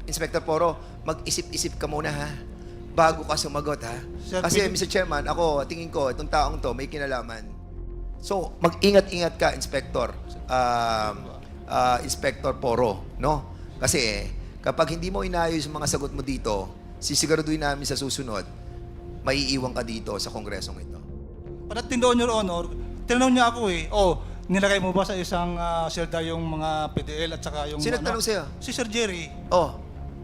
Inspector Forro, mag-isip-isip ka muna ha, bago ka sumagot ha. Sir, Kasi Mr. Chairman, ako, tingin ko, itong taong to, may kinalaman. So, mag-ingat-ingat ka, Inspector. Inspector Forro, no? Kasi, kapag hindi mo inayos yung mga sagot mo dito, sisiguraduhin namin sa susunod, maiiwan ka dito sa kongresong ito. Parating doon, Your Honor, tinanong niya ako nilagay mo ba sa isang selda yung mga PDL at saka yung... Sino nagtanong sa'yo? Si Sir Jerry.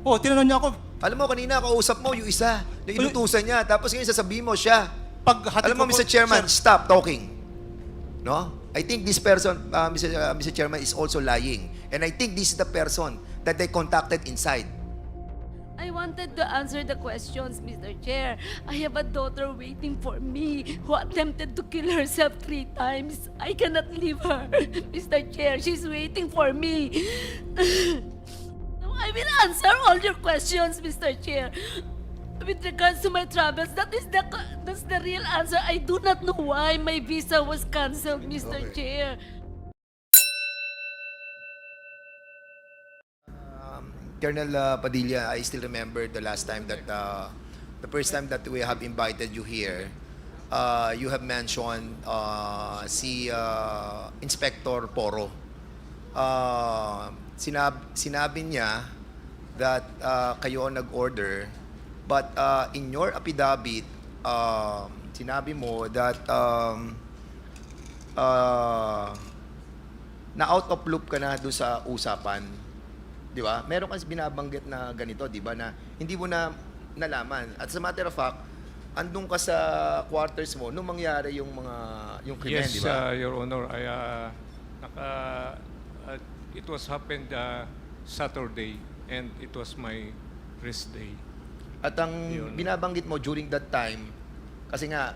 Tinanong niya ako. Alam mo, kanina kausap mo yung isa na inutusan niya, tapos ngayon sasabihin mo siya. Alam mo, Mr. Chairman, stop talking. No? I think this person, Mr. Chairman, is also lying. And I think this is the person that they contacted inside. I wanted to answer the questions, Mr. Chair. I have a daughter waiting for me who attempted to kill herself 3 times. I cannot leave her, Mr. Chair. She's waiting for me. I will answer all your questions, Mr. Chair. With regards to my travels, that's the real answer. I do not know why my visa was canceled, Mr. Chair. Colonel Padilla, I still remember the last time that, the first time that we have invited you here, you have mentioned si Inspector Forro. Sinabi niya that kayo ang nag-order, but in your affidavit, sinabi mo that na out of loop ka na doon sa usapan. Di ba? Meron kasi binabanggit na ganito, di ba, na hindi mo na nalaman. At sa matter of fact, andun ka sa quarters mo nung mangyari yung krimen, Yes, di ba? Your Honor, it was happened Saturday and it was my rest day. At ang binabanggit mo during that time, kasi nga,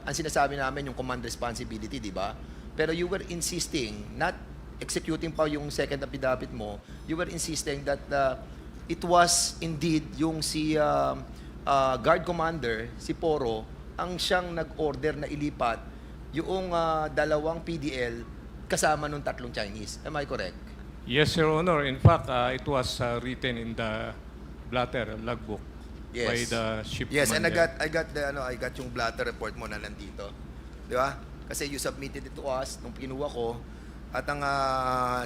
ang sinasabi namin yung command responsibility, di ba? Pero you were insisting, not executing pa yung second affidavit mo, you were insisting that it was indeed yung si guard commander, si Forro, ang siyang nag-order na ilipat yung 2 PDL kasama nung 3 Chinese. Am I correct? Yes, Your Honor. In fact, it was written in the blatter logbook by the ship Yes, and commander. I got yung blatter report mo na nandito. Di ba? Kasi you submitted it to us nung kinuha ko. At ang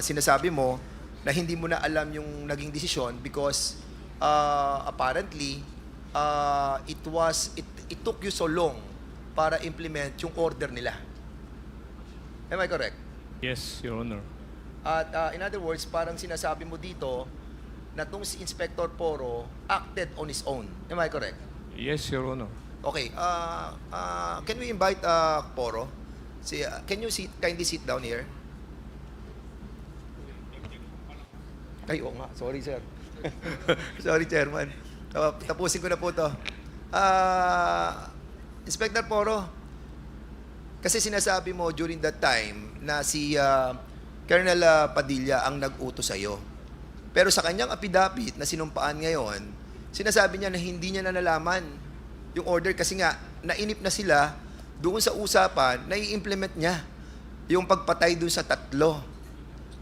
sinasabi mo na hindi mo na alam yung naging desisyon because apparently it took you so long para implement yung order nila. Am I correct? Yes, Your Honor. At in other words, parang sinasabi mo dito na tong si Inspector Forro acted on his own. Am I correct? Yes, Your Honor. Okay. Can we invite Forro? Can you kindly sit down here? Ay, oo nga. Sorry, sir. Sorry, Chairman. Tapusin ko na po to. Inspector Forro, kasi sinasabi mo during that time na si Colonel Padilla ang nag-utos sa'yo. Pero sa kanyang affidavit na sinumpaan ngayon, sinasabi niya na hindi niya na nalaman yung order kasi nga nainip na sila doon sa usapan na i-implement niya yung pagpatay doon sa 3.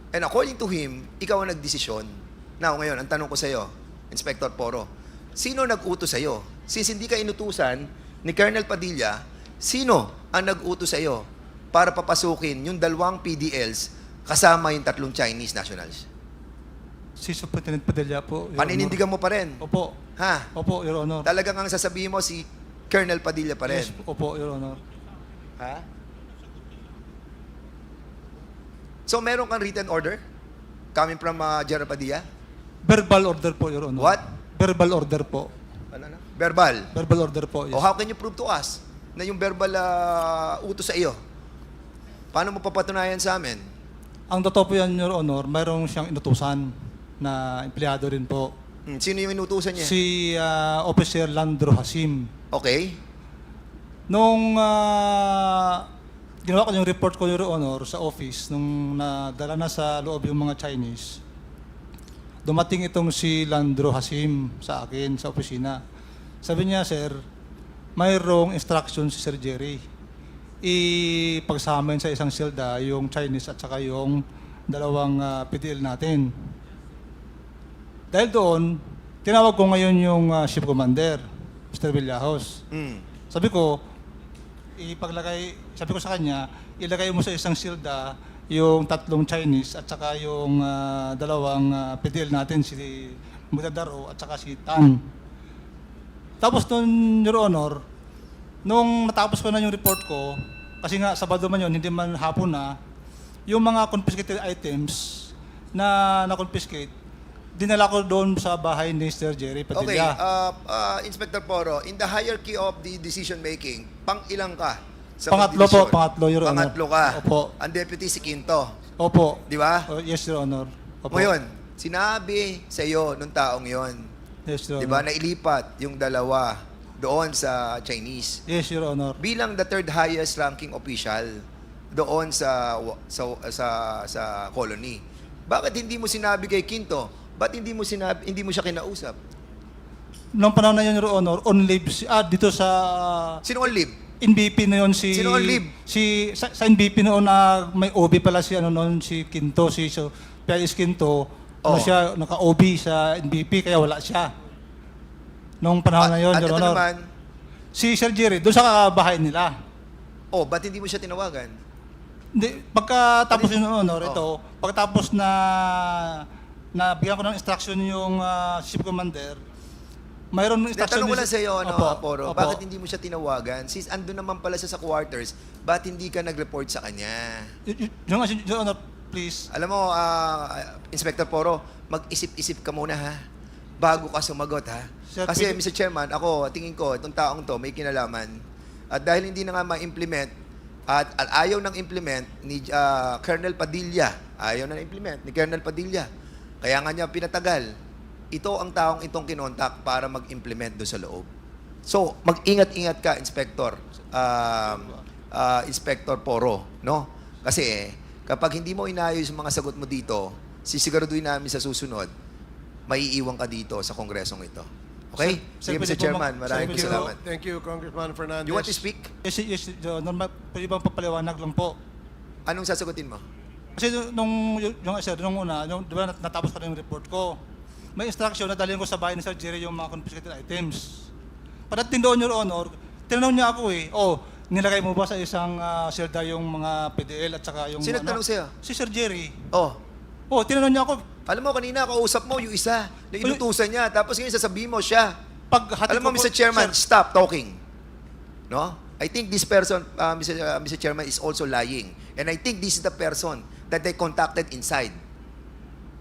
And according to him, ikaw ang nagdesisyon. Now, ngayon, ang tanong ko sa iyo, Inspector Forro, sino nag-utos sa iyo? Since hindi ka inutusan ni Colonel Padilla, sino ang nag-utos sa iyo para papasukin yung 2 PDLs kasama yung 3 Chinese nationals? Si Superintendent Padilla po, Your Paninindigan mo pa rin? Honor. Opo. Ha? Opo, Your Honor. Talagang ang sasabihin mo si Colonel Padilla pa rin? Yes, opo, Your Honor. Ha? So, meron kang written order coming from General Padilla? Verbal order po, Your Honor. What? Verbal order po. Ano? Verbal? Verbal order po, yes. O how can you prove to us na yung verbal utos sa iyo? Paano mo papatunayan sa amin? Ang totoo po yan, Your Honor, mayroong siyang inutusan na empleyado rin po. Sino yung inutusan niya? Si Officer Landro Hasim. Okay. Nung ginawa ko yung report ko, Your Honor, sa office, nung nadala na sa loob yung mga Chinese, dumating itong si Landro Hasim sa akin, sa opisina. Sabi niya, sir, mayroong instruction si Sir Jerry. Ipagsamin sa isang silda yung Chinese at saka yung 2 PDL natin. Dahil doon, tinawag ko ngayon yung ship commander, Mr. Villajos. Sabi ko sa kanya, ilagay mo sa isang silda yung 3 Chinese at saka yung 2 PDL natin, si Mudadaro at saka si Tan. Tapos nun, Your Honor, nung natapos ko na yung report ko, kasi nga Sabado man yun, hindi man hapon na, yung mga confiscated items na na-confiscate, dinala ko doon sa bahay ni Sir Jerry Okay, Padilla. Inspector Forro, in the hierarchy of the decision making, pang-ilang ka? Sa Pangatlo po, division? pangatlo, Your Honor. Pangatlo ka. Opo. Ang deputy si Quinto. Opo. Di ba? Yes, Your Honor. Opo. Ngayon, sinabi sa iyo nung taong yon, Yes, Your di Honor. ba, na ilipat yung dalawa doon sa Chinese. Yes, Your Honor. Bilang the 3rd highest ranking official doon sa colony. Bakit hindi mo sinabi kay Quinto? Ba't hindi mo siya kinausap? Noong panahon na yun, Your Honor, on leave, dito sa Sino on leave? NBP na yun si... Sino on leave? Sa NBP noon na may OB pala si si Quinto, PIS Quinto, siya, naka-OB sa NBP, kaya wala siya. Noong panahon na yun, At Your ito Honor. naman, Si Sir Jerry, doon sa bahay nila. ba't hindi mo siya tinawagan? Hindi, pagkatapos yun, Your Honor, pagkatapos na bigyan ko ng instruction yung ship commander, mayroon ng instruction... Tanong ko lang sa iyo, Poro, Opo. bakit hindi mo siya tinawagan? Since andun naman pala siya sa quarters, ba't hindi ka nag-report sa kanya? Your Honor, please. Alam mo, Inspector Poro, mag-isip-isip ka muna ha, bago ka sumagot ha. Sir, Kasi pwede- Mr. Chairman, tingin ko, itong taong to may kinalaman. At dahil hindi na nga ma-implement, at ayaw nang implement ni Colonel Padilla, ayaw na implement ni Colonel Padilla, kaya nga niya pinatagal. Ito ang taong itong kinontak para mag-implement doon sa loob. So, mag-ingat-ingat ka, Inspector. Inspector Poro, no? Kasi kapag hindi mo inayos yung mga sagot mo dito, sisiguraduhin namin sa susunod, maiiwan ka dito sa kongresong ito. Okay? Sige, Sir, Mr. pwede po Chairman, maraming Sir, salamat. Thank you, Congressman Fernandez. You want to speak? Yes, Your Honor, pwede bang papaliwanag lang po? Anong sasagutin mo? Kasi nung una, di ba natapos ko na yung report ko, may instruction na dalhin ko sa bahay ni Sir Jerry yung mga confiscated items. Pagdating doon, Your Honor, tinanong niya ako nilagay mo ba sa isang silda yung mga PDL at saka yung... Sino nagtanong sa'yo? Si Sir Jerry. Tinanong niya ako, Alam mo, kanina kausap mo yung isa na inutusan niya, tapos ngayon sasabihin mo siya. Alam mo, Mr. Chairman, stop talking. No? I think this person, Mr. Chairman, is also lying. And I think this is the person that they contacted inside.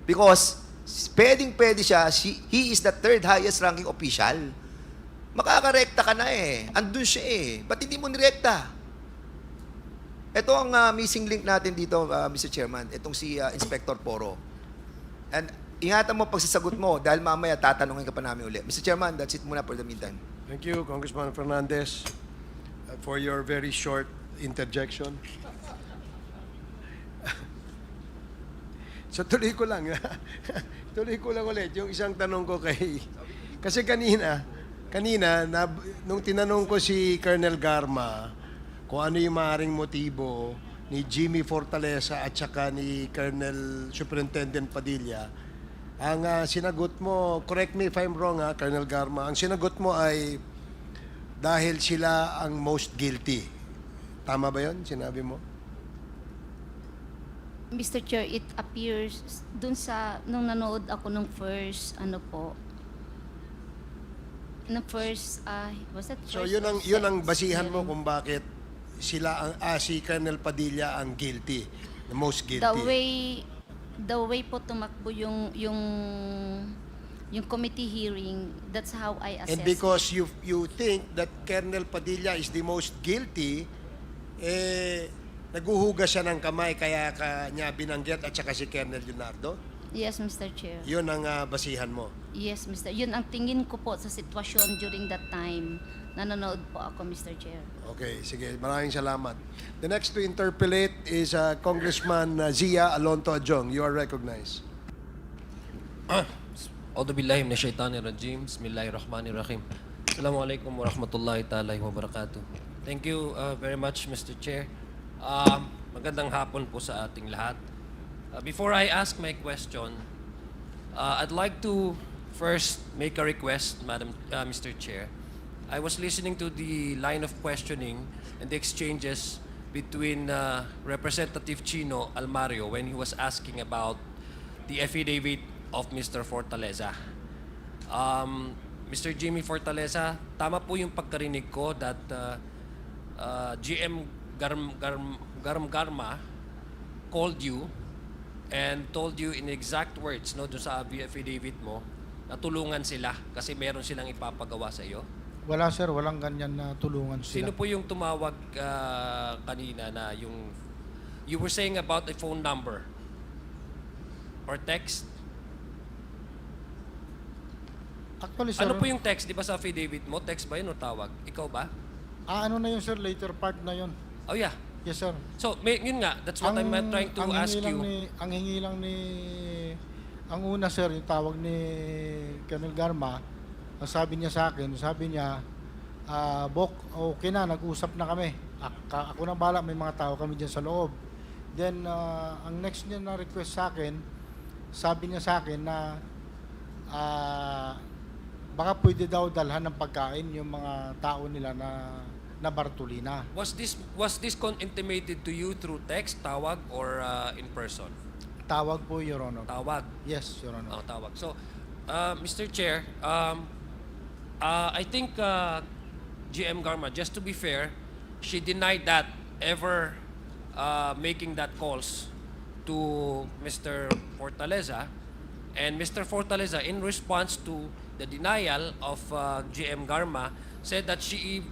Because pwede siya, he is the 3rd highest ranking official. Makakarekta ka na Andun siya Ba't hindi mo nirekta? Ito ang missing link natin dito, Mr. Chairman. Itong si Inspector Poro. And ingatan mo pagsasagot mo dahil mamaya tatanungin ka pa namin ulit. Mr. Chairman, that's it muna for the meantime. Thank you, Congressman Fernandez, for your very short interjection. So tuloy ko lang. Tuloy ko lang ulit yung isang tanong ko kay... Kasi kanina nung tinanong ko si Colonel Garma kung ano yung maaaring motibo ni Jimmy Fortaleza at saka ni Colonel Superintendent Padilla, ang sinagot mo, correct me if I'm wrong Colonel Garma, ang sinagot mo ay dahil sila ang most guilty. Tama ba yun? Sinabi mo? Mr. Chair, it appears nung nanood ako nung first, was that first? So yun ang basihan mo kung bakit sila si Colonel Padilla ang guilty, the most guilty. The way po tumakbo yung committee hearing, that's how I assess. And because you think that Colonel Padilla is the most guilty, naguhugas siya ng kamay kaya niya binanggit at saka si Colonel Leonardo? Yes, Mr. Chair. Yun ang basihan mo. Yes, Mr. Yun ang tingin ko po sa sitwasyon during that time. Nanonood po ako, Mr. Chair. Okay, sige. Maraming salamat. The next to interpolate is Congressman Zia Alonto Adjong. You are recognized. A'udhu billahi minasyaitanir rajim. Bismillahirrahmanirrahim. Assalamualaikum warahmatullahi ta'ala wabarakatuh. Thank you very much, Mr. Chair. Magandang hapon po sa ating lahat. Before I ask my question, I'd like to first make a request, Mr. Chair. I was listening to the line of questioning and the exchanges between Representative Chino Almario when he was asking about the affidavit of Mr. Fortaleza. Mr. Jimmy Fortaleza, tama po yung pagkarinig ko that GM Garma called you and told you in exact words, no, doon sa affidavit mo, na tulungan sila kasi meron silang ipapagawa sa iyo. Wala sir, walang ganyan na tulungan Sino sila. po yung tumawag kanina na yung you were saying about a phone number or text? Actually sir, Ano po yung text? Di ba sa affidavit mo? Text ba yun o tawag? Ikaw ba? ano na yun sir, later part na yun. Oh yeah. Yes sir. So, yun nga. That's what I'm trying to ask you. Ang hingi lang ni, ang una sir, yung tawag ni Colonel Garma, ang sabi niya sa akin, Bok, okay na, nag-usap na kami. Ako na bala, may mga tao kami dyan sa loob. Then, ang next niya na request sa akin, sabi niya sa akin na baka pwede daw dalhan ng pagkain yung mga tao nila na Bartolina. Was this intimated to you through text, tawag, or in person? Tawag po, Your Honor. Tawag. Yes, Your Honor. Oh, tawag. So, Mr. Chair, I think GM Garma, just to be fair, she denied that ever making that calls to Mr. Fortaleza. And Mr. Fortaleza, in response to the denial of GM Garma, said that he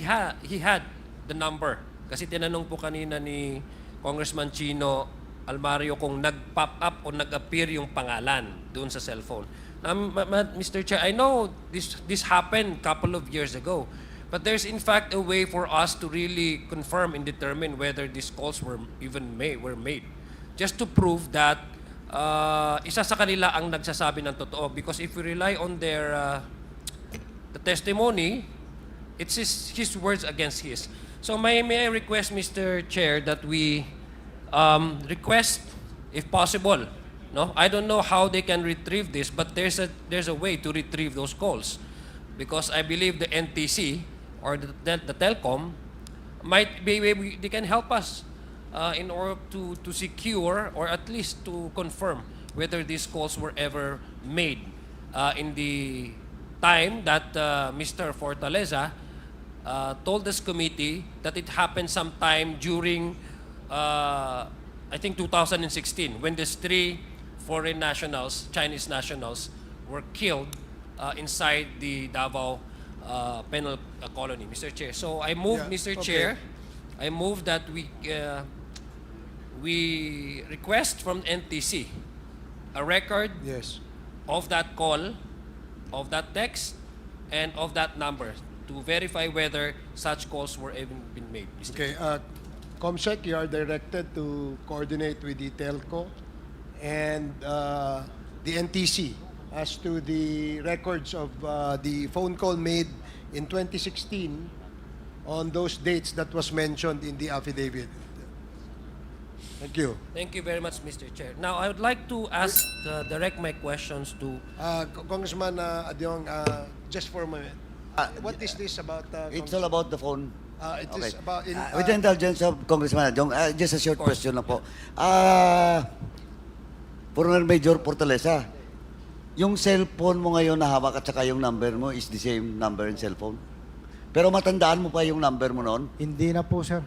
had the number. Kasi tinanong po kanina ni Congressman Chino Almario kung nag-pop up o nag-appear yung pangalan doon sa cellphone. Mr. Chair, I know this happened a couple of years ago, but there's in fact a way for us to really confirm and determine whether these calls were made. Just to prove that isa sa kanila ang nagsasabi ng totoo. Because if we rely on their the testimony, it's his words against his. So may I request, Mr. Chair, that we request, if possible, no? I don't know how they can retrieve this, but there's a way to retrieve those calls, because I believe the NTC or the Telcom might be they can help us in order to secure or at least to confirm whether these calls were ever made in the time that Mr. Fortaleza told this committee that it happened sometime during I think 2016, when these 3 foreign nationals, Chinese nationals, were killed inside the Davao penal colony, Mr. Chair. So I move, Yeah, Mr. okay. Chair, I move that we request from NTC a record Yes. of that call, of that text, and of that number to verify whether such calls were even been made, Mr. Okay, ComSec, you are directed to coordinate with the telco and the NTC as to the records of the phone call made in 2016 on those dates that was mentioned in the affidavit. Thank you. Thank you very much, Mr. Chair. Now, I would like to direct my questions to Congressman Adyong, just for a moment. What is this about? It's all about the phone. It is about With the indulgence of Congressman Adjong, just a short Of course. question lang po. Former Major Fortaleza, yung cellphone mo ngayon na hawak at saka yung number mo is the same number and cellphone? Pero matandaan mo pa yung number mo noon? Hindi na po sir.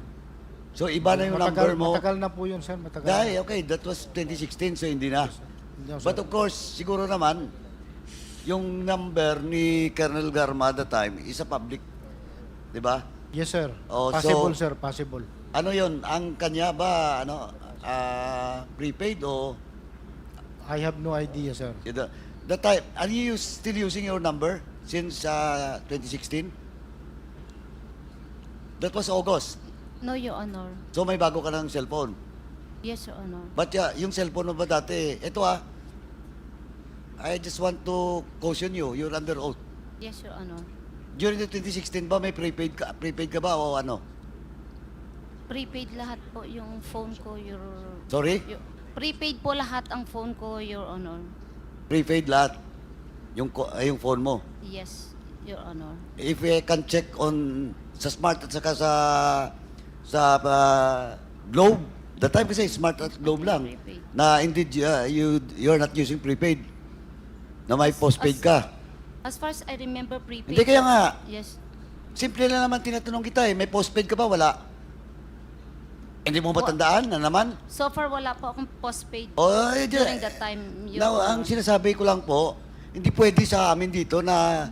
So iba na yung number mo? Matagal na po yun sir, matagal. Dahil, okay, that was 2016, so hindi na. No, sir. But of course, siguro naman, yung number ni Colonel Garma at the time is a public. Di ba? Yes sir. Oh, Possible so- sir, possible. Ano yun? Ang kanya ba, prepaid o I have no idea sir. the time? Are you still using your number since 2016? That was August. No, Your Honor. So may bago ka ng cellphone. Yes, Your Honor. But yung cellphone mo ba dati, ito I just want to caution you, you're under oath. Yes, Your Honor. During the 2016 ba may prepaid ka ba o ano? Prepaid lahat po yung phone ko, Sorry? Prepaid po lahat ang phone ko, Your Honor. Prepaid lahat. Yung phone mo. Yes, Your Honor. If I can check on sa Smart at saka sa Globe, the time kasi Smart at Globe lang. Prepaid. Na indeed you're not using prepaid. Na may postpaid ka. As far as I remember, prepaid. Hindi kaya nga. Yes. Simple na naman tinatanong kita eh. May postpaid ka ba? Wala. Hindi mo matandaan na naman? So far, wala po akong postpaid Oh, during that time, Your Now, Honor. ang sinasabi ko lang po, hindi pwede sa amin dito na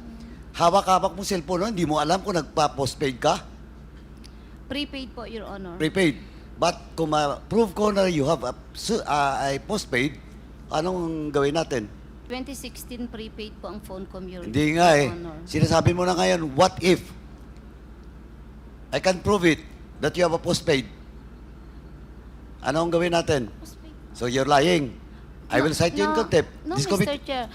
hawak-hawak mong cellphone, hindi mo alam kung nagpa-postpaid ka, Prepaid po, Your Honor. prepaid. But kung ma-prove ko na you have a postpaid, anong gawin natin? 2016 prepaid po ang phone ko, Your Hindi nga eh. Honor. Sinasabi mo na ngayon, what if I can prove it that you have a postpaid? Ano ang gawin natin? Postpaid. So you're lying. I will cite you in contempt. No, This Mr. Chair.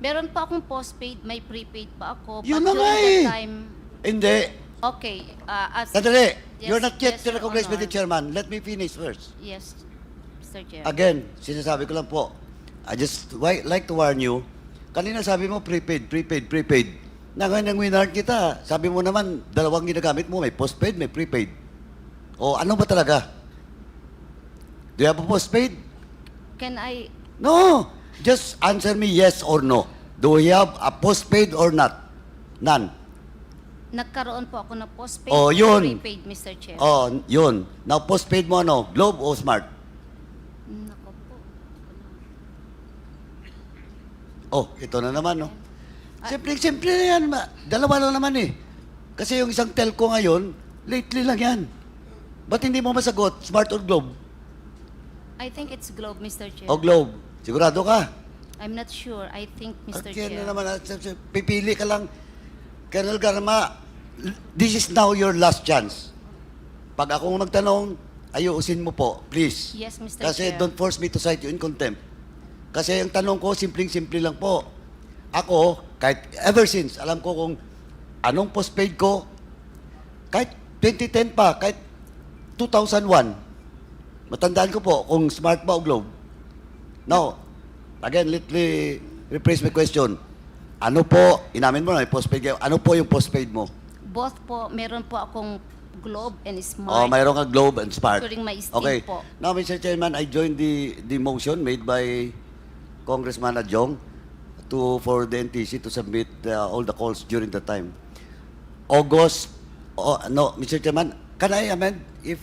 Meron pa akong postpaid, may prepaid pa ako. Yun but na nga during eh. that time, Hindi. okay. Sandali. Yes, You're not yet yes, Your recognized by the Honor. chairman. Let me finish first. Yes, Mr. Chair. Again, sinasabi ko lang po, I just like to warn you, kanina sabi mo prepaid. Na ngayon ang winard kita, sabi mo naman, dalawang ginagamit mo, may postpaid, may prepaid. O ano ba talaga? Do you have a postpaid? Can I, No. Just answer me yes or no. Do you have a postpaid or not? None. nagkaroon po ako ng postpaid Oh, and yun. prepaid, Mr. Chair. Oh, yun. Now, postpaid mo ano? Globe o Smart? Nako po. Oh, ito na naman, no? Simple na yan. Dalawa lang naman eh. Kasi yung isang telco ngayon, lately lang yan. Ba't hindi mo masagot? Smart or Globe? I think it's Globe, Mr. Chair. O Globe? Sigurado ka? I'm not sure. I think, Mr. Okay Chair. na naman. Pipili ka lang. Colonel Garma, this is now your last chance. Pag akong magtanong, ayusin mo po, please. Yes, Mr. Kasi Chair. don't force me to cite you in contempt. Kasi ang tanong ko, simpleng-simple lang po. Ako, kahit ever since, alam ko kung anong postpaid ko, kahit 2010 pa, kahit 2001, matandaan ko po kung Smart ba o Globe. Now, again, let me rephrase my question. Ano po, inamin mo na, may postpaid kayo. Ano po yung postpaid mo? Both po, meron po akong Globe and Smart. Oh, mayroon ka Globe and Smart. During my stay Okay. po. Now, Mr. Chairman, I joined the motion made by Congressman Adjong for the NTC to submit all the calls during the time. August, no, Mr. Chairman, can I amend if,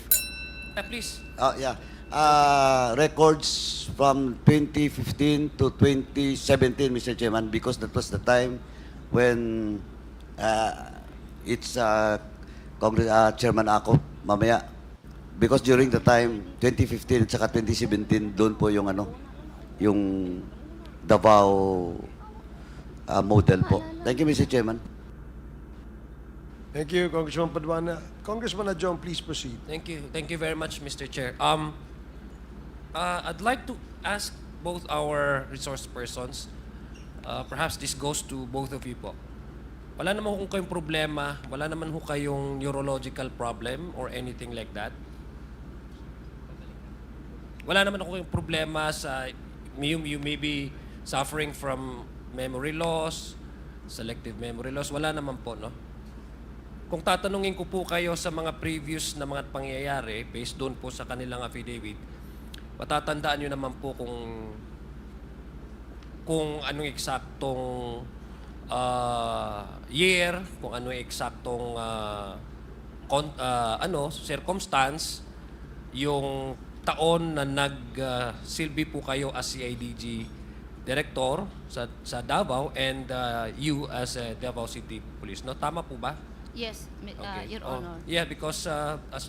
Please. yeah, records from 2015 to 2017, Mr. Chairman, because that was the time when it's Congress Chairman ako mamaya. Because during the time 2015 at saka 2017 doon po yung yung Davao model po. Thank you, Mr. Chairman. Thank you, Congressman Paduana. Congressman Adjong, please proceed. Thank you. Thank you very much, Mr. Chair. I'd like to ask both our resource persons, perhaps this goes to both of you po. Wala naman ho kayong problema, wala naman ho kayong neurological problem or anything like that. Wala naman ho kayong problema sa, you may be suffering from memory loss, selective memory loss, wala naman po, no? Kung tatanungin ko po kayo sa mga previous na mga pangyayari, based doon po sa kanilang affidavit, matatandaan nyo naman po kung anong eksaktong year, kung anong eksaktong circumstance, yung taon na nagsilbi po kayo as CIDG Director sa Davao and you as Davao City Police. No? Tama po ba? Yes, Okay. Your Oh, Honor. yeah, because as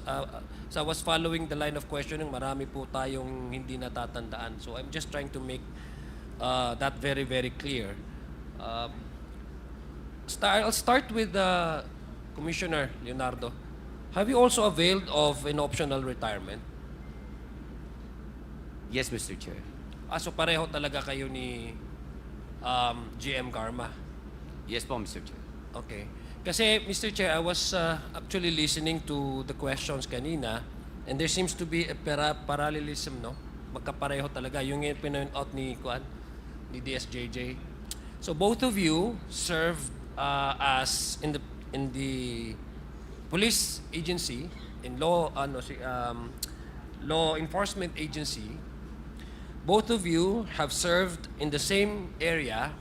I was following the line of questioning, marami po tayong hindi natatandaan. So I'm just trying to make that very, very clear. I'll start with Commissioner Leonardo. Have you also availed of an optional retirement? Yes, Mr. Chair. So pareho talaga kayo ni GM Garma. Yes po, Mr. Chair. Okay. Kasi, Mr. Chair, I was actually listening to the questions kanina And there seems to be a parallelism, no? Magkapareho talaga. Yung pinoint out ni DSJJ. So both of you served as in the police agency, in law enforcement agency. Both of you have served in the same area.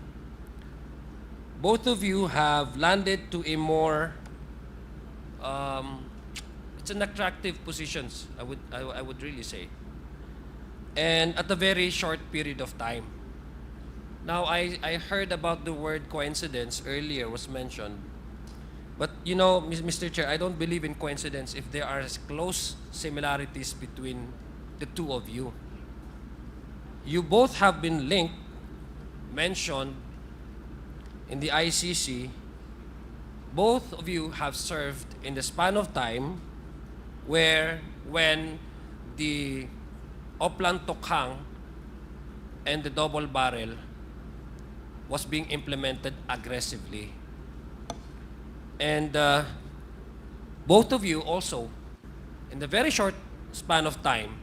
Both of you have landed to a more it's an attractive positions, I would really say. And at a very short period of time. Now, I heard about the word coincidence earlier was mentioned. But you know, Mr. Chair, I don't believe in coincidence if there are close similarities between the two of you. You both have been linked, mentioned in the ICC. Both of you have served in the span of time when the Oplan Tokhang and the double barrel was being implemented aggressively. And both of you also, in the very short span of time,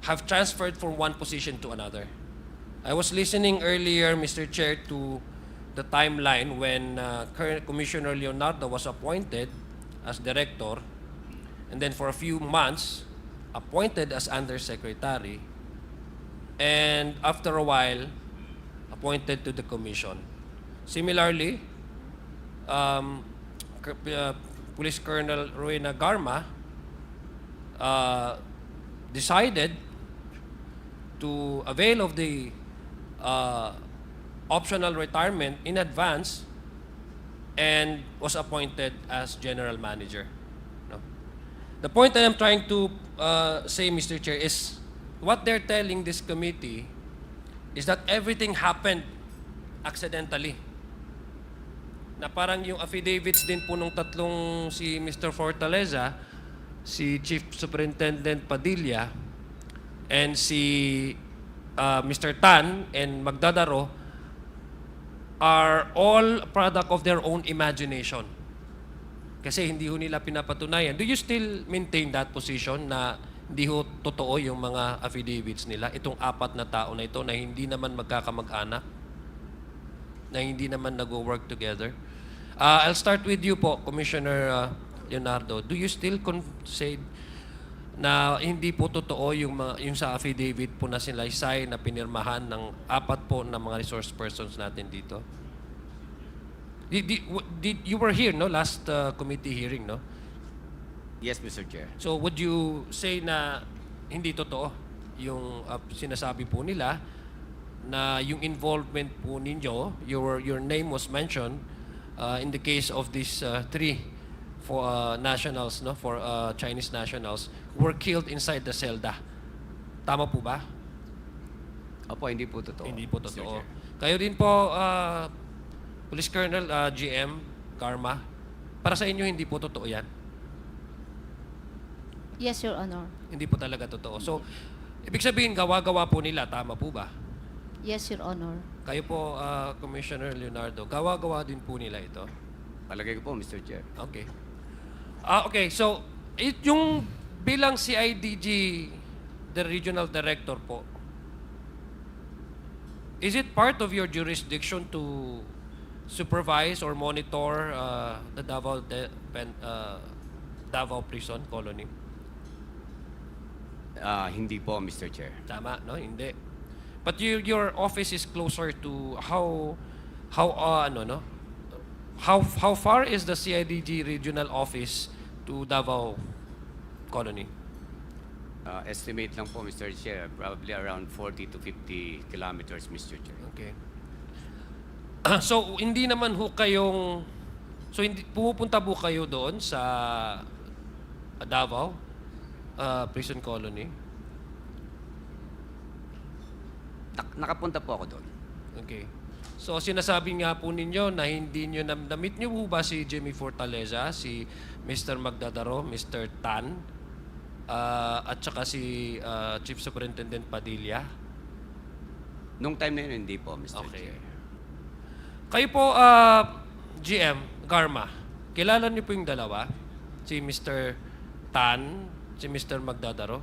have transferred from one position to another. I was listening earlier, Mr. Chair, to the timeline when current Commissioner Leonardo was appointed as director, and then for a few months, appointed as undersecretary, and after a while, appointed to the commission. Similarly, Police Colonel Royina Garma decided to avail of the optional retirement in advance and was appointed as general manager. No? The point that I'm trying to say, Mr. Chair, is what they're telling this committee is that everything happened accidentally. Na parang yung affidavits din po nung tatlong si Mr. Fortaleza, si Chief Superintendent Padilla, and si Mr. Tan and Magdadaro are all product of their own imagination. Kasi hindi ho nila pinapatunayan. Do you still maintain that position na hindi ho totoo yung mga affidavits nila? Itong apat na tao na ito na hindi naman magkakamag-anak, na hindi naman nag-work together. I'll start with you po, Commissioner Leonardo. Do you still say na hindi po totoo yung sa affidavit po na sinalaysay na pinirmahan ng apat po na mga resource persons natin dito? You were here, no? Last committee hearing, no? Yes, Mr. Chair. So would you say na hindi totoo yung sinasabi po nila na yung involvement po ninyo, your name was mentioned in the case of these three for nationals, no, for Chinese nationals were killed inside the selda. Tama po ba? Opo, hindi po totoo. Hindi po Mr. totoo. Chair. Kayo din po, Police Colonel GM Garma, para sa inyo hindi po totoo yan? Yes, Your Honor. Hindi po talaga totoo. So, ibig sabihin, gawa-gawa po nila. Tama po ba? Yes, Your Honor. Kayo po, Commissioner Leonardo, gawa-gawa din po nila ito? Palagay ko po, Mr. Chair. Okay. Okay, so, yung bilang CIDG, the regional director po, is it part of your jurisdiction to supervise or monitor the Davao Prison Colony? Hindi po, Mr. Chair. Tama, no? Hindi. But your office is closer to how far is the CIDG regional office to Davao Colony? Estimate lang po, Mr. Chair, probably around 40 to 50 kilometers, Mr. Chair. Okay. So hindi naman ho kayong pumupunta po kayo doon sa Davao Prison Colony? Nakapunta po ako doon. Okay. So sinasabi nga po ninyo na hindi nyo na-meet nyo po ba si Jimmy Fortaleza, si Mr. Magdadaro, Mr. Tan, at saka si Chief Superintendent Padilla? Nung time na yun, hindi po, Mr. Okay. Chair. Kayo po, GM Garma, kilala niyo po yung dalawa? Si Mr. Tan, Si Mr. Magdadaro?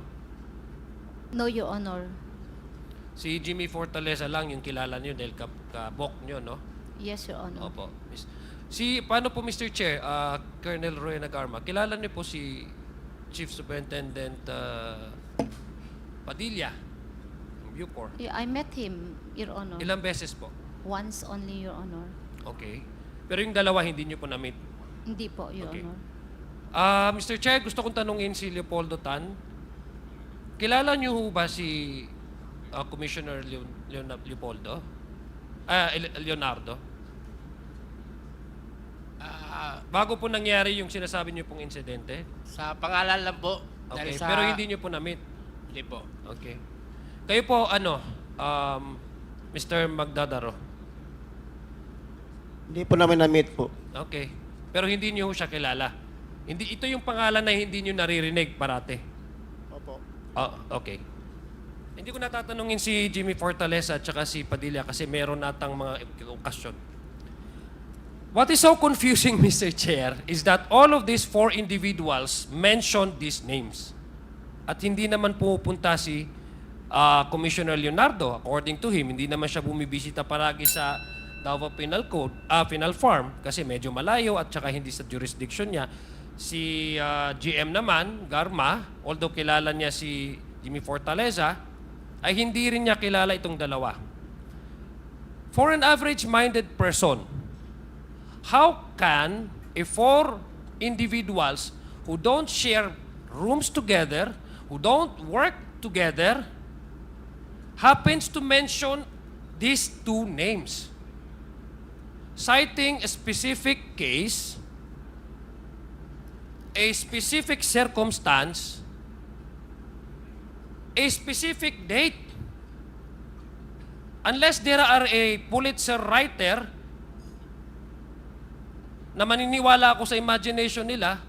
No, Your Honor. Si Jimmy Fortaleza lang yung kilala niyo dahil kabok niyo, no? Yes, Your Honor. Opo. Paano po, Mr. Chair, Colonel Royina Garma, kilala niyo po si Chief Superintendent Padilla, ng Bucor. Yeah, I met him, Your Honor. Ilang beses po? Once only, Your Honor. Okay. Pero yung dalawa, hindi niyo po na-meet. Hindi po, Your Okay. Honor. Mr. Chair, gusto kong tanungin si Leopoldo Tan. Kilala niyo ho ba si Commissioner Leonardo? Bago po nangyari yung sinasabi niyo pong insidente? Sa pangalan lang po. Okay, Dahil sa... pero hindi niyo po na-meet? Hindi po. Okay. Kayo po, Mr. Magdadaro? Hindi po namin na-meet po. Okay. Pero hindi niyo ho siya kilala? Ito yung pangalan na hindi niyo naririnig parate? Opo. Okay. Hindi ko natatanungin si Jimmy Fortaleza at saka si Padilla kasi meron natang mga okasyon. What is so confusing, Mr. Chair, is that all of these 4 individuals mentioned these names. At hindi naman pupunta si Commissioner Leonardo. According to him, hindi naman siya bumibisita palagi sa Davao Penal Farm kasi medyo malayo at saka hindi sa jurisdiction niya. Si GM naman, Garma, although kilala niya si Jimmy Fortaleza, ay hindi rin niya kilala itong dalawa. For an average-minded person, how can 4 individuals who don't share rooms together, who don't work together, happens to mention these 2 names? Citing a specific case, a specific circumstance, a specific date. Unless there are a Pulitzer writer na maniniwala ako sa imagination nila,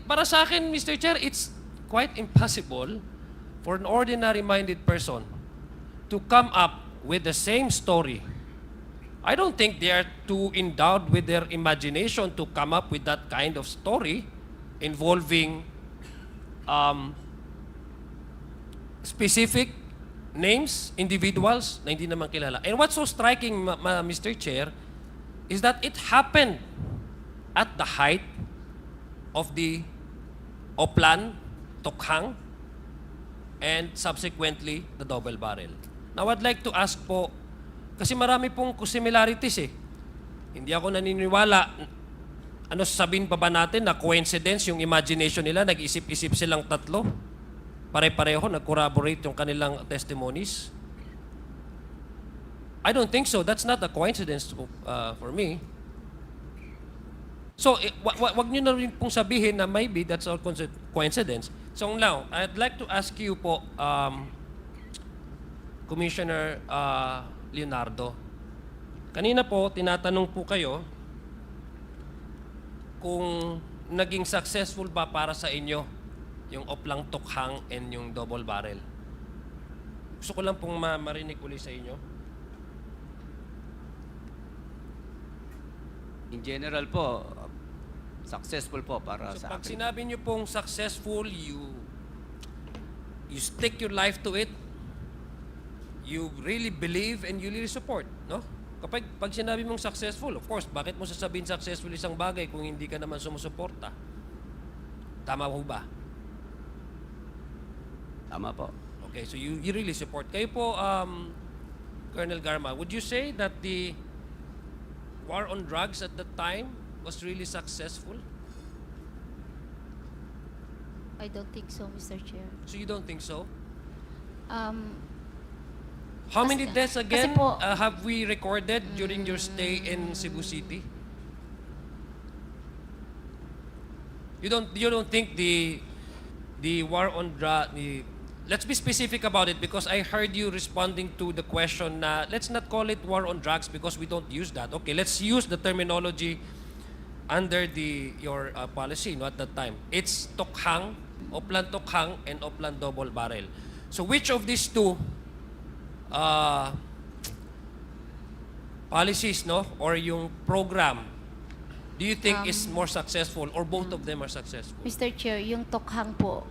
para sa akin, Mr. Chair, it's quite impossible for an ordinary-minded person to come up with the same story. I don't think they are too endowed with their imagination to come up with that kind of story involving specific names, individuals na hindi naman kilala. And what's so striking, Mr. Chair, is that it happened at the height of the Oplan, Tokhang, and subsequently the double barrel. Now, I'd like to ask po, kasi marami pong similarities eh. Hindi ako naniniwala. Ano sabihin pa ba natin na coincidence yung imagination nila, nag-isip-isip silang tatlo? Pare-pareho, nag-corroborate yung kanilang testimonies? I don't think so. That's not a coincidence for me. So, wag nyo na rin pong sabihin na maybe that's all coincidence. So now, I'd like to ask you po, Commissioner Leonardo, kanina po, tinatanong po kayo kung naging successful ba para sa inyo yung Oplang Tokhang and yung double barrel. Gusto ko lang pong marinig uli sa inyo. In general po, successful po para So sa pag akin. sinabi niyo pong successful, you stick your life to it, you really believe and you really support, no? Pag sinabi mong successful, of course, bakit mo sasabihin successful isang bagay kung hindi ka naman sumusuporta? Tama ho ba? Tama po. Okay, so you really support. Kayo po, Colonel Garma, would you say that the war on drugs at that time was really successful? I don't think so, Mr. Chair. So you don't think so? Um, How many deaths again po- have we recorded during your stay in Cebu City? You don't think the war on drugs, let's be specific about it because I heard you responding to the question na let's not call it war on drugs because we don't use that. Okay, let's use the terminology under your policy, no, at that time. It's Tokhang, Oplan Tokhang, and Oplan Double Barrel. So which of these 2 policies, no, or yung program do you think is more successful or both of them are successful? Mr. Chair, yung tokhang po,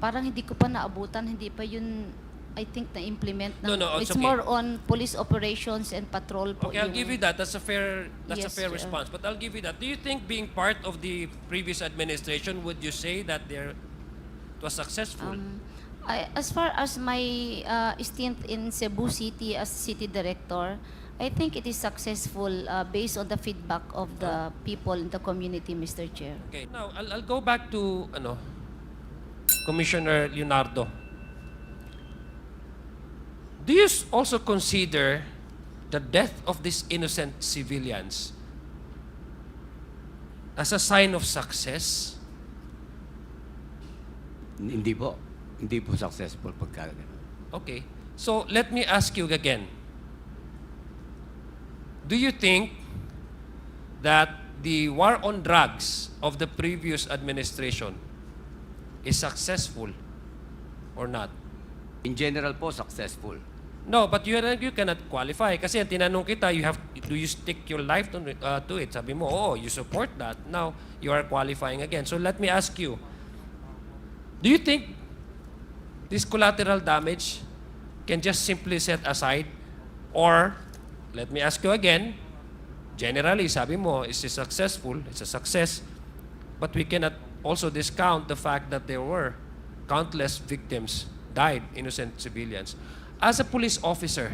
parang hindi ko pa naabutan, hindi pa yun, I think, na-implement. No, it's It's okay. more on police operations and patrol po. Okay, I'll give you that. That's a fair Yes, Chair. response. But I'll give you that. Do you think being part of the previous administration, would you say that it was successful? As far as my stint in Cebu City as city director, I think it is successful based on the feedback of the people in the community, Mr. Chair. Okay. Now, I'll go back to Commissioner Leonardo. Do you also consider the death of these innocent civilians as a sign of success? Hindi po. Hindi po successful pagka ganun. Okay. So, let me ask you again. Do you think that the war on drugs of the previous administration is successful or not? In general po, successful. No, but you cannot qualify. Kasi ang tinanong kita, do you stick your life to it? Sabi mo, oh, you support that. Now, you are qualifying again. So let me ask you, do you think this collateral damage can just simply set aside? Or, let me ask you again, generally, sabi mo, is it successful? It's a success. But we cannot also discount the fact that there were countless victims, died, innocent civilians. As a police officer,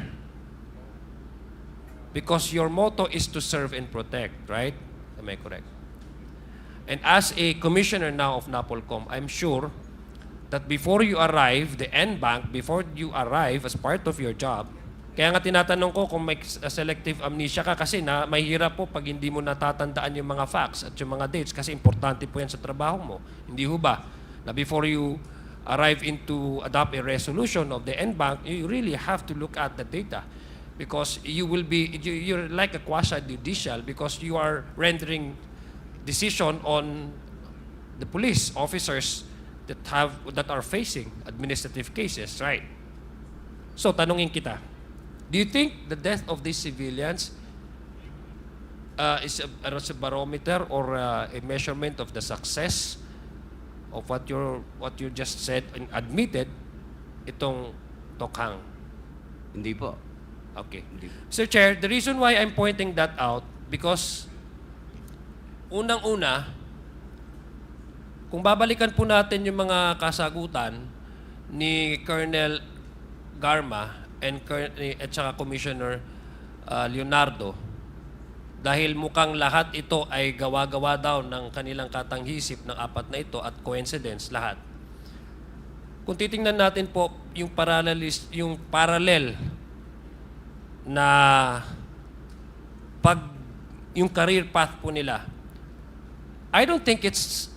because your motto is to serve and protect, right? Am I correct? And as a commissioner now of NAPOLCOM, I'm sure that before you arrive, the NBank, before you arrive as part of your job, kaya nga tinatanong ko kung may selective amnesia ka kasi mahirap po pag hindi mo natatandaan yung mga facts at yung mga dates kasi importante po yan sa trabaho mo. Hindi ho ba? Na before you arrive into adopt a resolution of the NBank, you really have to look at the data because you're like a quasi-judicial because you are rendering decision on the police officers that are facing administrative cases, right? So, tanungin kita, do you think the death of these civilians is a barometer or a measurement of the success of what you just said and admitted itong tokhang? Hindi po. Okay. Hindi po. Sir Chair, the reason why I'm pointing that out because unang-una, kung babalikan po natin yung mga kasagutan ni Colonel Garma at saka Commissioner Leonardo, dahil mukhang lahat ito ay gawa-gawa daw ng kanilang katanghisip ng apat na ito at coincidence lahat. Kung titingnan natin po yung parallel na yung career path po nila, I don't think it's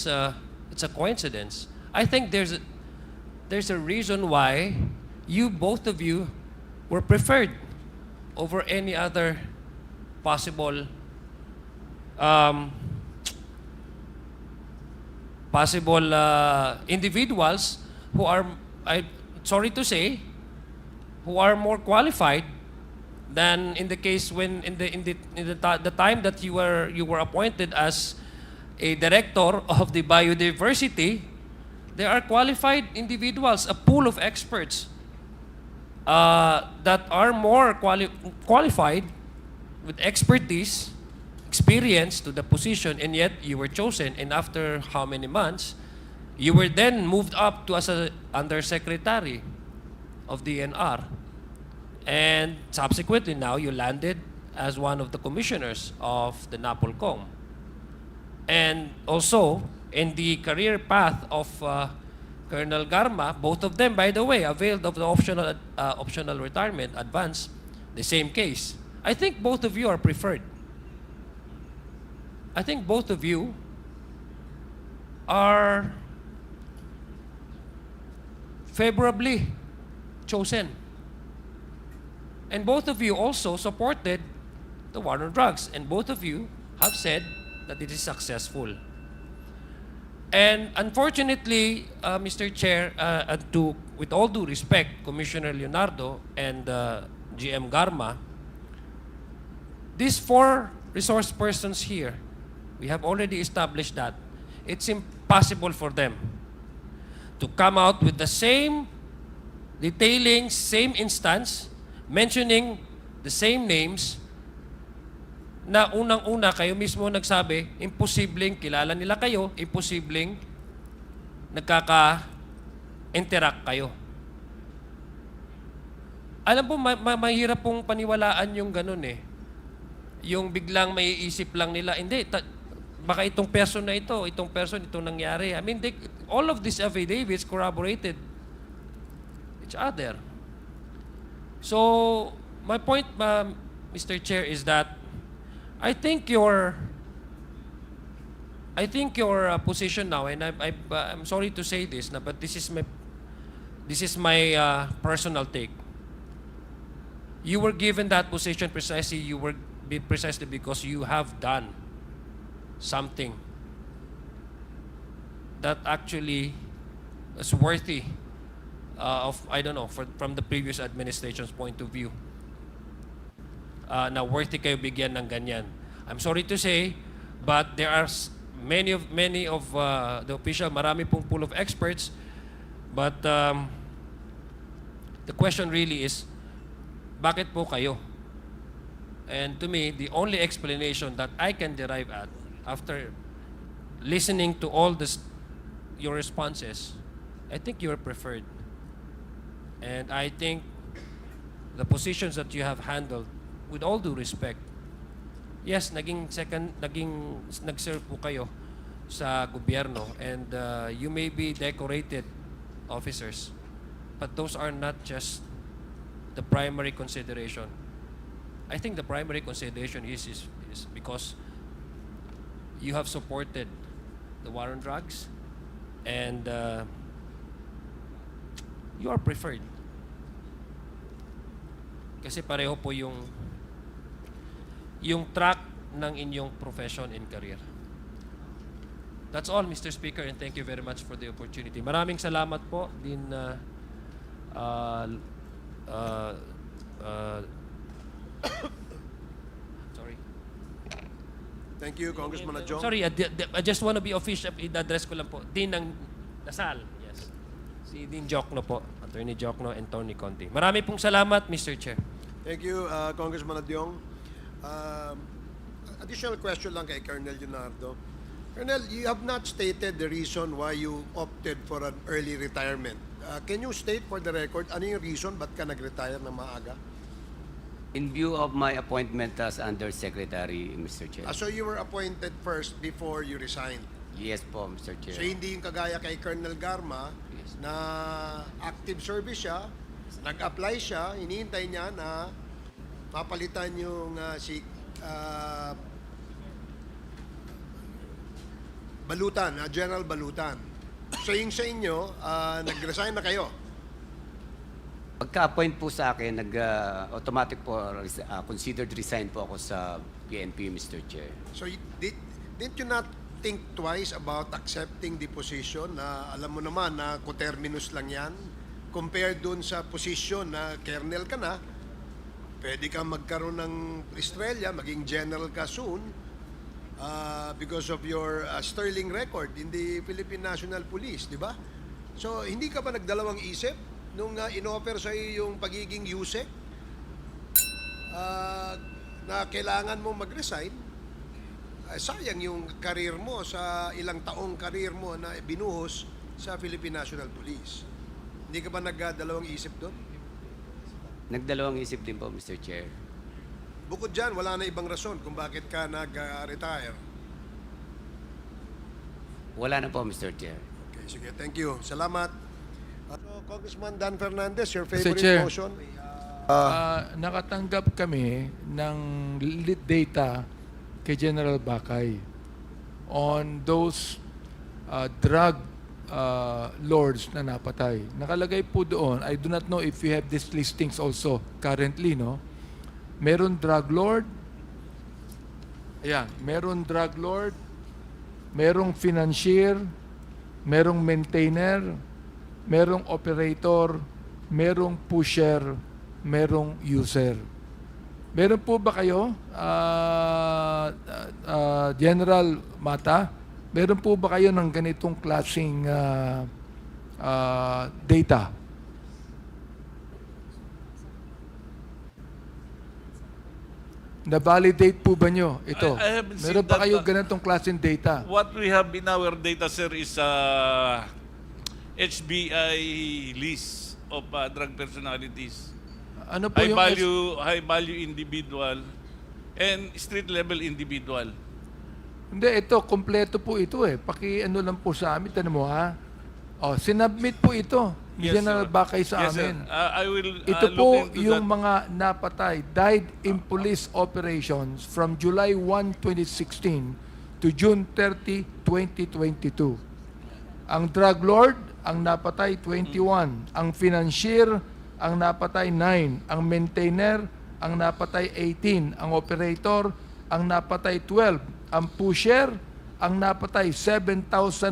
a coincidence. I think there's a reason why both of you were preferred over any other possible individuals who are, sorry to say, who are more qualified than in the case when in the time that you were appointed as a director of the biodiversity. There are qualified individuals, a pool of experts that are more qualified with expertise, experience to the position, and yet you were chosen. And after how many months, you were then moved up to as a undersecretary of DNR. And subsequently now you landed as one of the commissioners of the NAPOLCOM. And also, in the career path of Colonel Garma, both of them, by the way, availed of the optional retirement advance, the same case. I think both of you are preferred. I think both of you are favorably chosen. And both of you also supported the war on drugs. And both of you have said that it is successful. And unfortunately, Mr. Chair, with all due respect, Commissioner Leonardo and GM Garma, these 4 resource persons here, we have already established that it's impossible for them to come out with the same detailing, same instance, mentioning the same names, na unang-una kayo mismo nagsabi, imposibleng kilala nila kayo, imposibleng nagkaka-interact kayo. Alam po, mahirap pong paniwalaan yung ganun eh. Yung biglang may isip lang nila, hindi, baka itong person na ito itong nangyari. I mean, all of these affidavits corroborated each other. So, my point, Mr. Chair, is that I think your position now, and I'm sorry to say this, but this is my personal take. You were given that position precisely because you have done something that actually is worthy of, I don't know, from the previous administration's point of view. Na worthy kayo bigyan ng ganyan. I'm sorry to say, but there are many of the official, marami pong pool of experts, but the question really is, bakit po kayo? And to me, the only explanation that I can derive at, after listening to all your responses, I think you are preferred. And I think the positions that you have handled, with all due respect, yes, nag-serve po kayo sa gobyerno, and you may be decorated officers, but those are not just the primary consideration. I think the primary consideration is because you have supported the war on drugs, and you are preferred. Kasi pareho po yung track ng inyong profession and career. That's all, Mr. Speaker, and thank you very much for the opportunity. Maraming salamat po din sorry. Thank you, Congressman Adjong. Sorry, I just want to be official. I-address ko lang po. Dean ng Lasal. Yes. Si Dean Jokno po. Attorney Jokno and Tony Conti. Marami pong salamat, Mr. Chair. Thank you, Congressman Adjong. Additional question lang kay Colonel Leonardo. Colonel, you have not stated the reason why you opted for an early retirement. Can you state for the record, ano yung reason ba't ka nag-retire ng maaga? In view of my appointment as Undersecretary, Mr. Chair. So you were appointed first before you resigned. Yes po, Mr. Chair. So hindi yung kagaya kay Colonel Garma Yes. na active service siya, nag-apply siya, hinihintay niya na mapalitan yung Balutan, General Balutan. So yung sa inyo, nag-resign na kayo. Pagka-appoint po sa akin, automatic po, considered resign po ako sa PNP, Mr. Chair. So didn't you not think twice about accepting the position na alam mo naman na coterminus lang yan compared dun sa position na colonel ka na, pwede kang magkaroon ng estrella, maging general ka soon, because of your sterling record in the Philippine National Police, di ba? So, hindi ka ba nagdalawang isip nung in-offer sa iyo yung pagiging USEC na kailangan mo mag-resign? Sayang yung career mo, sa ilang taong career mo na binuhos sa Philippine National Police. Hindi ka ba nagdalawang isip doon? Nagdalawang isip din po, Mr. Chair. Bukod dyan, wala na ibang rason kung bakit ka nag-retire. Wala na po, Mr. Chair. Okay, sige. Thank you. Salamat. So, Congressman Dan Fernandez, your Mr. favorite Chair. motion? Nakatanggap kami ng lead data kay General Bakay on those drug lords na napatay. Nakalagay po doon, I do not know if you have these listings also currently, no? Meron drug lord, ayan, meron drug lord, merong financier, merong maintainer, merong operator, merong pusher, merong user. Meron po ba kayo, General Mata, meron po ba kayo ng ganitong klaseng data? Na-validate po ba nyo ito? I haven't seen Meron ba that, kayo ganitong klaseng data? What we have in our data, sir, is HBI list of drug personalities. Ano po yung High value individual and street level individual. Hindi, ito, kompleto po ito eh. Paki-ano lang po sa amin, tanong mo ha? Oh, sinubmit po ito. Yes, General sir. Bakay sa Yes, sir. amin. I will Ito look po into yung that. mga napatay, died in police operations from July 1, 2016 to June 30, 2022. Ang drug lord, ang napatay 21. Ang financier, ang napatay 9. Ang maintainer, ang napatay 18. Ang operator, ang napatay 12. Ang pusher, ang napatay 7,173.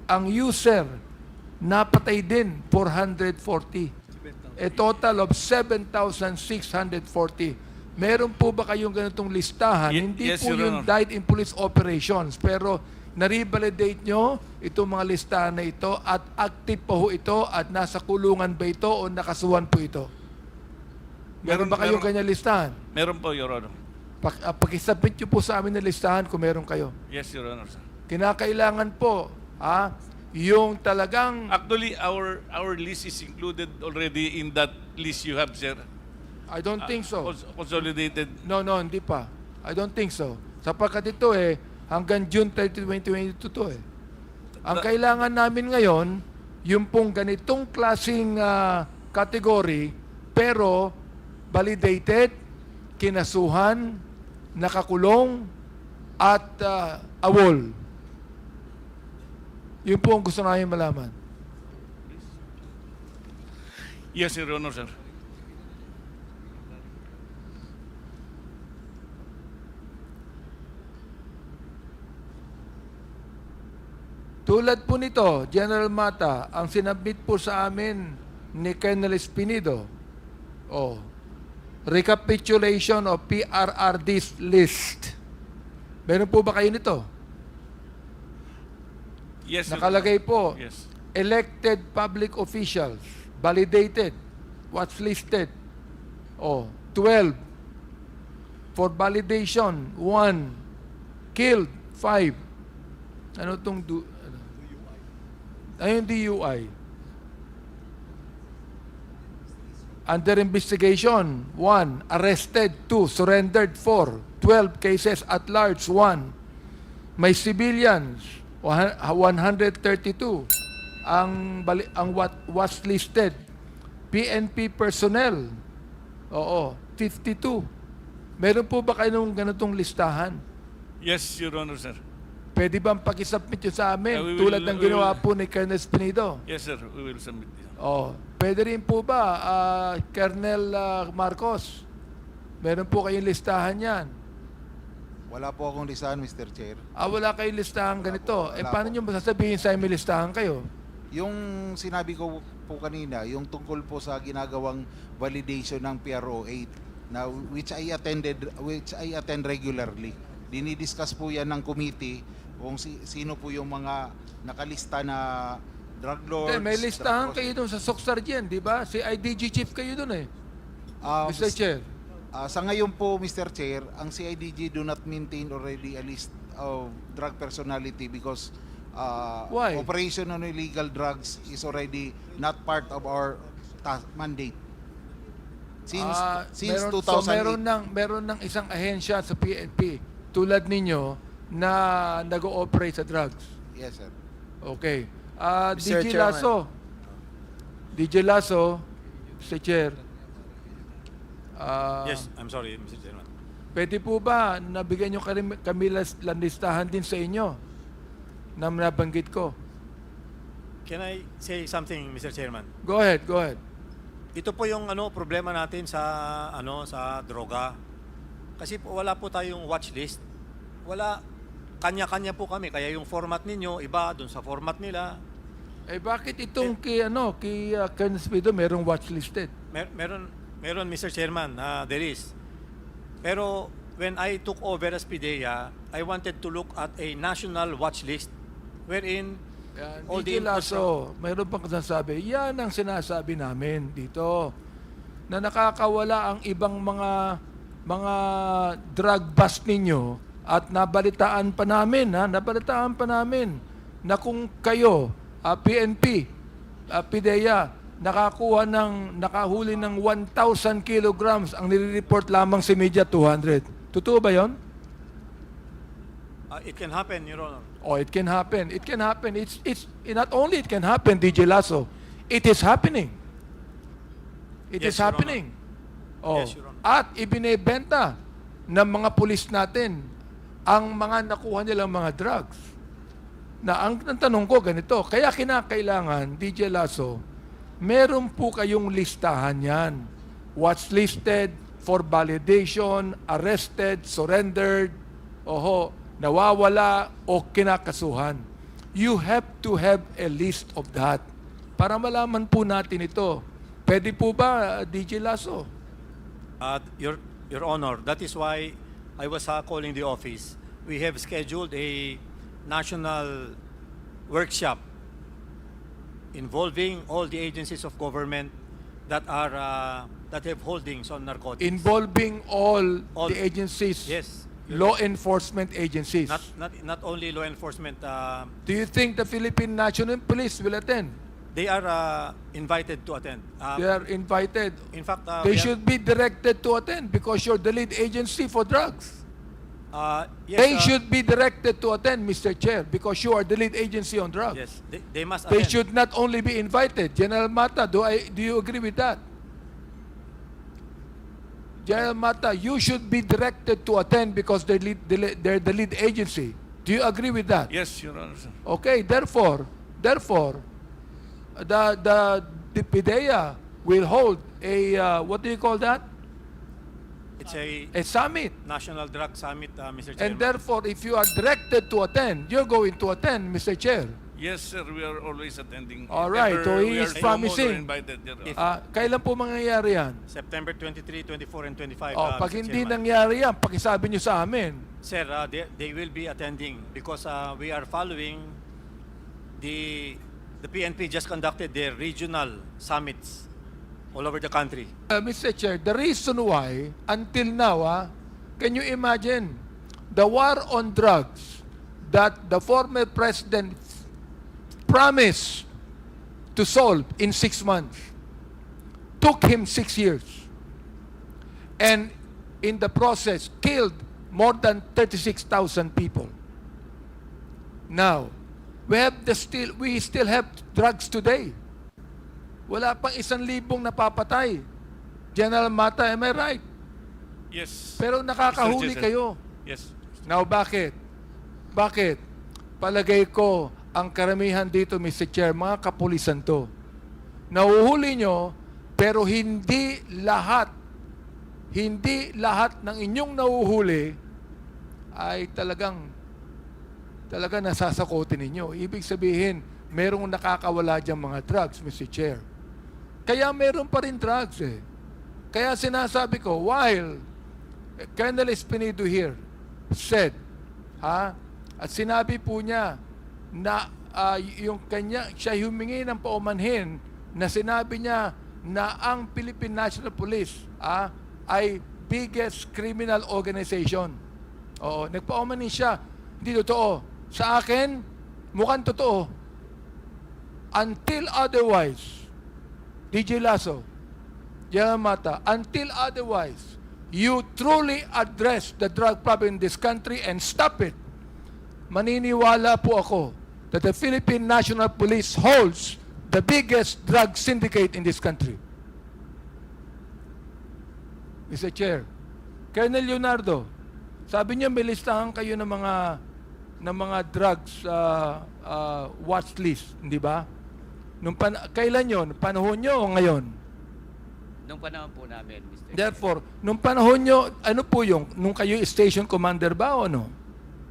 Ang user, napatay din 440. A total of 7,640. Meron po ba kayong ganitong listahan? Hindi yes, po Your yung Honor. died in police operations, pero na-revalidate nyo itong mga listahan na ito at active pa ho ito at nasa kulungan ba ito o nakasuhan po ito? Meron ba kayong ganyan listahan? Meron po, Your Honor. Pakisubmit nyo po sa amin na listahan kung meron kayo. Yes, Your Honor, sir. Kinakailangan po, yung talagang... Actually, our list is included already in that list you have, sir. I don't think so. Consolidated. No, hindi pa. I don't think so. Sapagkat ito hanggang June 30, 2022 to Ang kailangan namin ngayon, yung pong ganitong klaseng category, pero validated, kinasuhan, nakakulong, at awol. Yun po ang gusto namin malaman. Yes, Your Honor, sir. Tulad po nito, General Mata, ang sinabit po sa amin ni Colonel Espinido, recapitulation of PRRD's list. Meron po ba kayo nito? Yes, Your Nakalagay Honor. po, Yes. elected public officials, validated, what's listed? 12. For validation, 1. Killed, 5. Ano itong yung DUI? Under investigation, 1. Arrested, 2. Surrendered, 4. 12 cases at large, 1. May civilians, 132. Ang what was listed, PNP personnel, 52. Meron po ba kayo ng ganitong listahan? Yes, Your Honor, sir. Pwede bang pakisubmit yun sa amin? We will- Tulad ng we ginawa will- po ni Colonel Espinido. Yes, sir. We will submit this. Pwede rin po ba, Colonel Marcos? Meron po kayong listahan yan. Wala po akong listahan, Mr. Chair. Wala kayong listahan ganito. Wala Paano po. nyo masasabihin sa may listahan kayo? Yung sinabi ko po kanina, yung tungkol po sa ginagawang validation ng PRO 8 na which I attend regularly. Dinidiscuss po yan ng committee kung sino po yung mga nakalista na drug lords. May listahan drug kayo doon sa SOC Sergeant, di ba? Si IDG Chief kayo doon Mr. Chair. Sa ngayon po, Mr. Chair, ang CIDG do not maintain already a list of drug personality because Why? operation on illegal drugs is already not part of our mandate. Since meron, 2008. meron ng isang ahensya sa PNP tulad ninyo na nag-ooperate sa drugs. Yes, sir. Okay. Mr. DJ Chairman. Lasso, Mr. Chair. Yes, I'm sorry, Mr. Chairman. Pwede po ba nabigyan nyo kami listahan din sa inyo na nabanggit ko? Can I say something, Mr. Chairman? Go ahead. Ito po yung problema natin sa sa droga. Kasi po, wala po tayong watch list. Wala, kanya-kanya po kami. Kaya yung format ninyo, iba dun sa format nila. Bakit itong kay Colonel Spido merong watch listed? Meron, Meron, Mr. Chairman, there is. Pero when I took over as PIDEA, I wanted to look at a national watch list wherein all the DJ Lasso, mayroon pang sinasabi. Yan ang sinasabi namin dito. Na nakakawala ang ibang mga drug bust ninyo at nabalitaan pa namin, na kung kayo, PNP, PIDEA, nakahuli ng 1,000 kilograms, ang nire-report lamang si media 200. Totoo ba yon? it can happen, Your Honor. Oh, it can happen. It can happen. It's not only it can happen, DJ Lasso. It is happening. It Yes, is Your happening. Oh. Yes, Your Honor. At ibinebenta ng mga pulis natin ang mga nakuha nilang mga drugs. Ang tanong ko ganito, kaya kinakailangan, DJ Lasso, meron po kayong listahan yan. What's listed for validation, arrested, surrendered, nawawala o kinakasuhan. You have to have a list of that para malaman po natin ito. Pwede po ba, DJ Lasso? Your Honor, that is why I was calling the office. We have scheduled a national workshop involving all the agencies of government that have holdings on narcotics. Involving all the agencies, Yes. law enforcement agencies. Not only law enforcement. Do you think the Philippine National Police will attend? They are invited to attend. They are invited. In fact, They should be directed to attend because you're the lead agency for drugs. yes, They should be directed to attend, Mr. Chair, because you are the lead agency on drugs. Yes, they must They attend. should not only be invited. General Mata, do you agree with that? General Mata, you should be directed to attend because they're the lead agency. Do you agree with that? Yes, Your Honor. Okay, therefore, the PIDEA will hold a, what do you call that? It's a summit. national drug summit, Mr. Chairman. And therefore, if you are directed to attend, you're going to attend, Mr. Chair. Yes, sir. We are always attending. All right, If so ever he we is are promising. invited, Your Honor. Kailan po mangyayari yan? September 23, 24, and 25. Pag Mr. hindi Chairman. nangyari yan, pakisabi nyo sa amin. Sir, they will be attending because we are following the PNP just conducted their regional summits all over the country. Mr. Chair, the reason why, until now, can you imagine the war on drugs that the former president promised to solve in 6 months took him 6 years, and in the process killed more than 36,000 people. Now, we still have drugs today. Wala pang 1,000 napapatay. General Mata, am I right? Yes. Pero nakakahuli Mr. Chair, kayo. Yes. Now, bakit? Bakit? Palagay ko, ang karamihan dito, Mr. Chair, mga kapulisan to. Nahuhuli nyo, pero hindi lahat ng inyong nahuhuli ay talagang nasasakotin ninyo. Ibig sabihin, merong nakakawala diyang mga drugs, Mr. Chair. Kaya meron pa rin drugs eh. Kaya sinasabi ko, while Colonel Espinido here said, at sinabi po niya na siya humingi ng paumanhin na sinabi niya na ang Philippine National Police ay biggest criminal organization. Oo, nagpaumanhin siya. Hindi totoo. Sa akin, mukhang totoo. Until otherwise, DJ Lasso, General Mata, until otherwise, you truly address the drug problem in this country and stop it, maniniwala po ako that the Philippine National Police holds the biggest drug syndicate in this country. Mr. Chair, Colonel Leonardo, sabi niya may listahan kayo ng mga drugs watch list, hindi ba? Kailan yon? Panahon nyo o ngayon? Nung panahon po namin, Mr. Therefore, nung panahon nyo, ano po yung, nung kayo station commander ba o ano?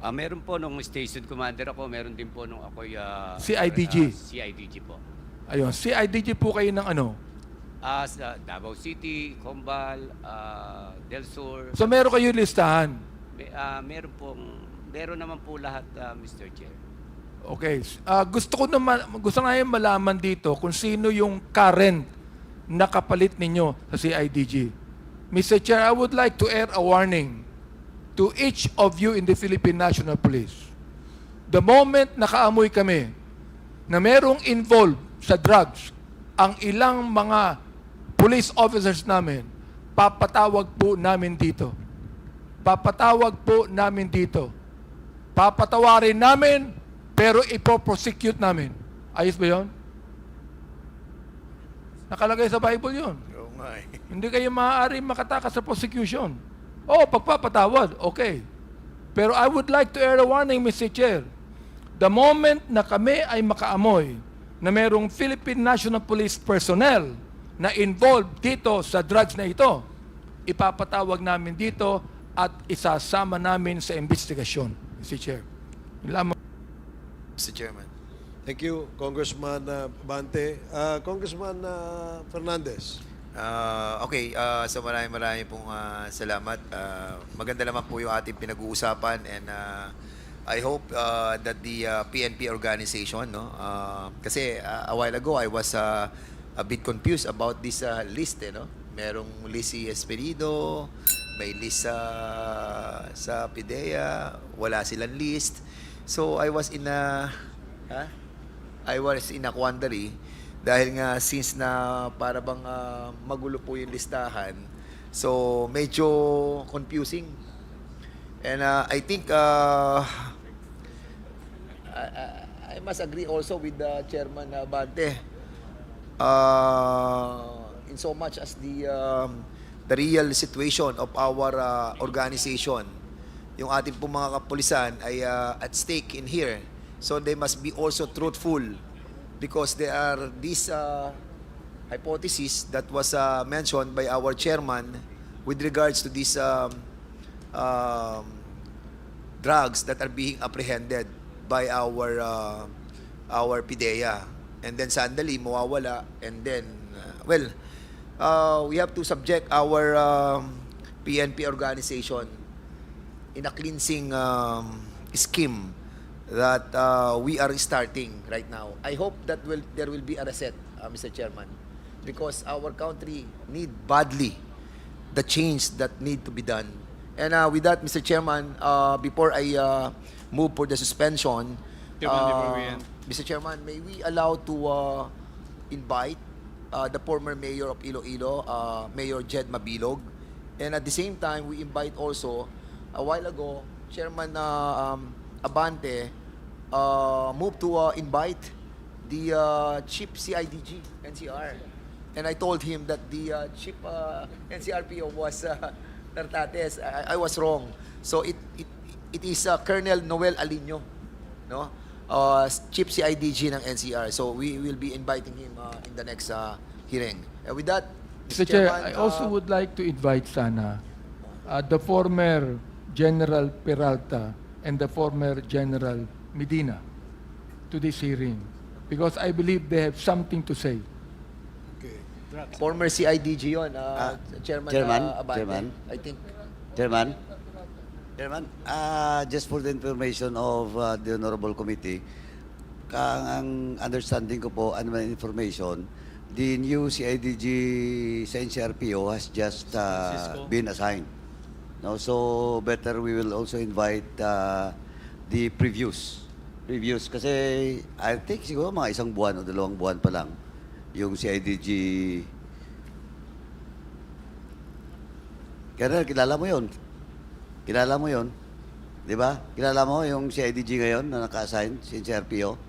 Meron po nung station commander ako, meron din po nung ako'y CIDG. CIDG po. Ayun, CIDG po kayo ng ano? Sa Davao City, Combal, Del Sur. So meron kayo listahan. Meron naman po lahat, Mr. Chair. Okay. Gusto ngayon malaman dito kung sino yung current na kapalit ninyo sa CIDG. Mr. Chair, I would like to air a warning to each of you in the Philippine National Police. The moment nakaamoy kami na merong involved sa drugs, ang ilang mga police officers namin, papatawag po namin dito. Papatawag po namin dito. Papatawarin namin, pero ipoprosecute namin. Ayos ba yun? Nakalagay sa Bible yun. Oo nga eh. Hindi kayo maaari makatakas sa prosecution. Pagpapatawad, okay. Pero I would like to air a warning, Mr. Chair. The moment na kami ay makaamoy na merong Philippine National Police personnel na involved dito sa drugs na ito, ipapatawag namin dito at isasama namin sa investigasyon, Mr. Chair. Lamang. Mr. Chairman. Thank you, Congressman Bante. Congressman Fernandez. Okay, so maraming pong salamat. Maganda naman po yung ating pinag-uusapan and I hope that the PNP organization, no, kasi a while ago I was a bit confused about this list, no? Merong list si Esperido, may list sa PIDEA, wala silang list. So I was in a quandary dahil nga since na para bang magulo po yung listahan. So medyo confusing. And I think I must agree also with the Chairman Bante. In so much as the real situation of our organization, yung ating pong mga kapulisan ay at stake in here. So they must be also truthful because there are these hypotheses that was mentioned by our chairman with regards to these drugs that are being apprehended by our PIDEA. And then suddenly mawawala, and then we have to subject our PNP organization in a cleansing scheme that we are starting right now. I hope that there will be a reset, Mr. Chairman, because our country need badly the change that need to be done. And with that, Mr. Chairman, before I move for the suspension, Mr. Chairman, may we allow to invite the former mayor of Iloilo, Mayor Jed Mabilog, and at the same time, we invite also, a while ago, Chairman Abante moved to invite the chief CIDG, NCR. And I told him that the chief NCRPO was Fernandez. I was wrong. So it is Colonel Noel Alino, no? Chief CIDG ng NCR. So we will be inviting him in the next hearing. And with that, Mr. Chair, I also would like to invite sana the former General Peralta and the former General Medina to this hearing because I believe they have something to say. Former CIDG yun, Chairman Abante. I think. Chairman, just for the information of the Honorable Committee, ang understanding ko po, ano man information, the new CIDG sa NCRPO has just been assigned. No, so better we will also invite the previews. Kasi I think siguro mga 1 buwan o 2 buwan pa lang yung CIDG. Colonel, kilala mo yun? Kilala mo yun? Di ba? Kilala mo yung CIDG ngayon na naka-assign, si NCRPO?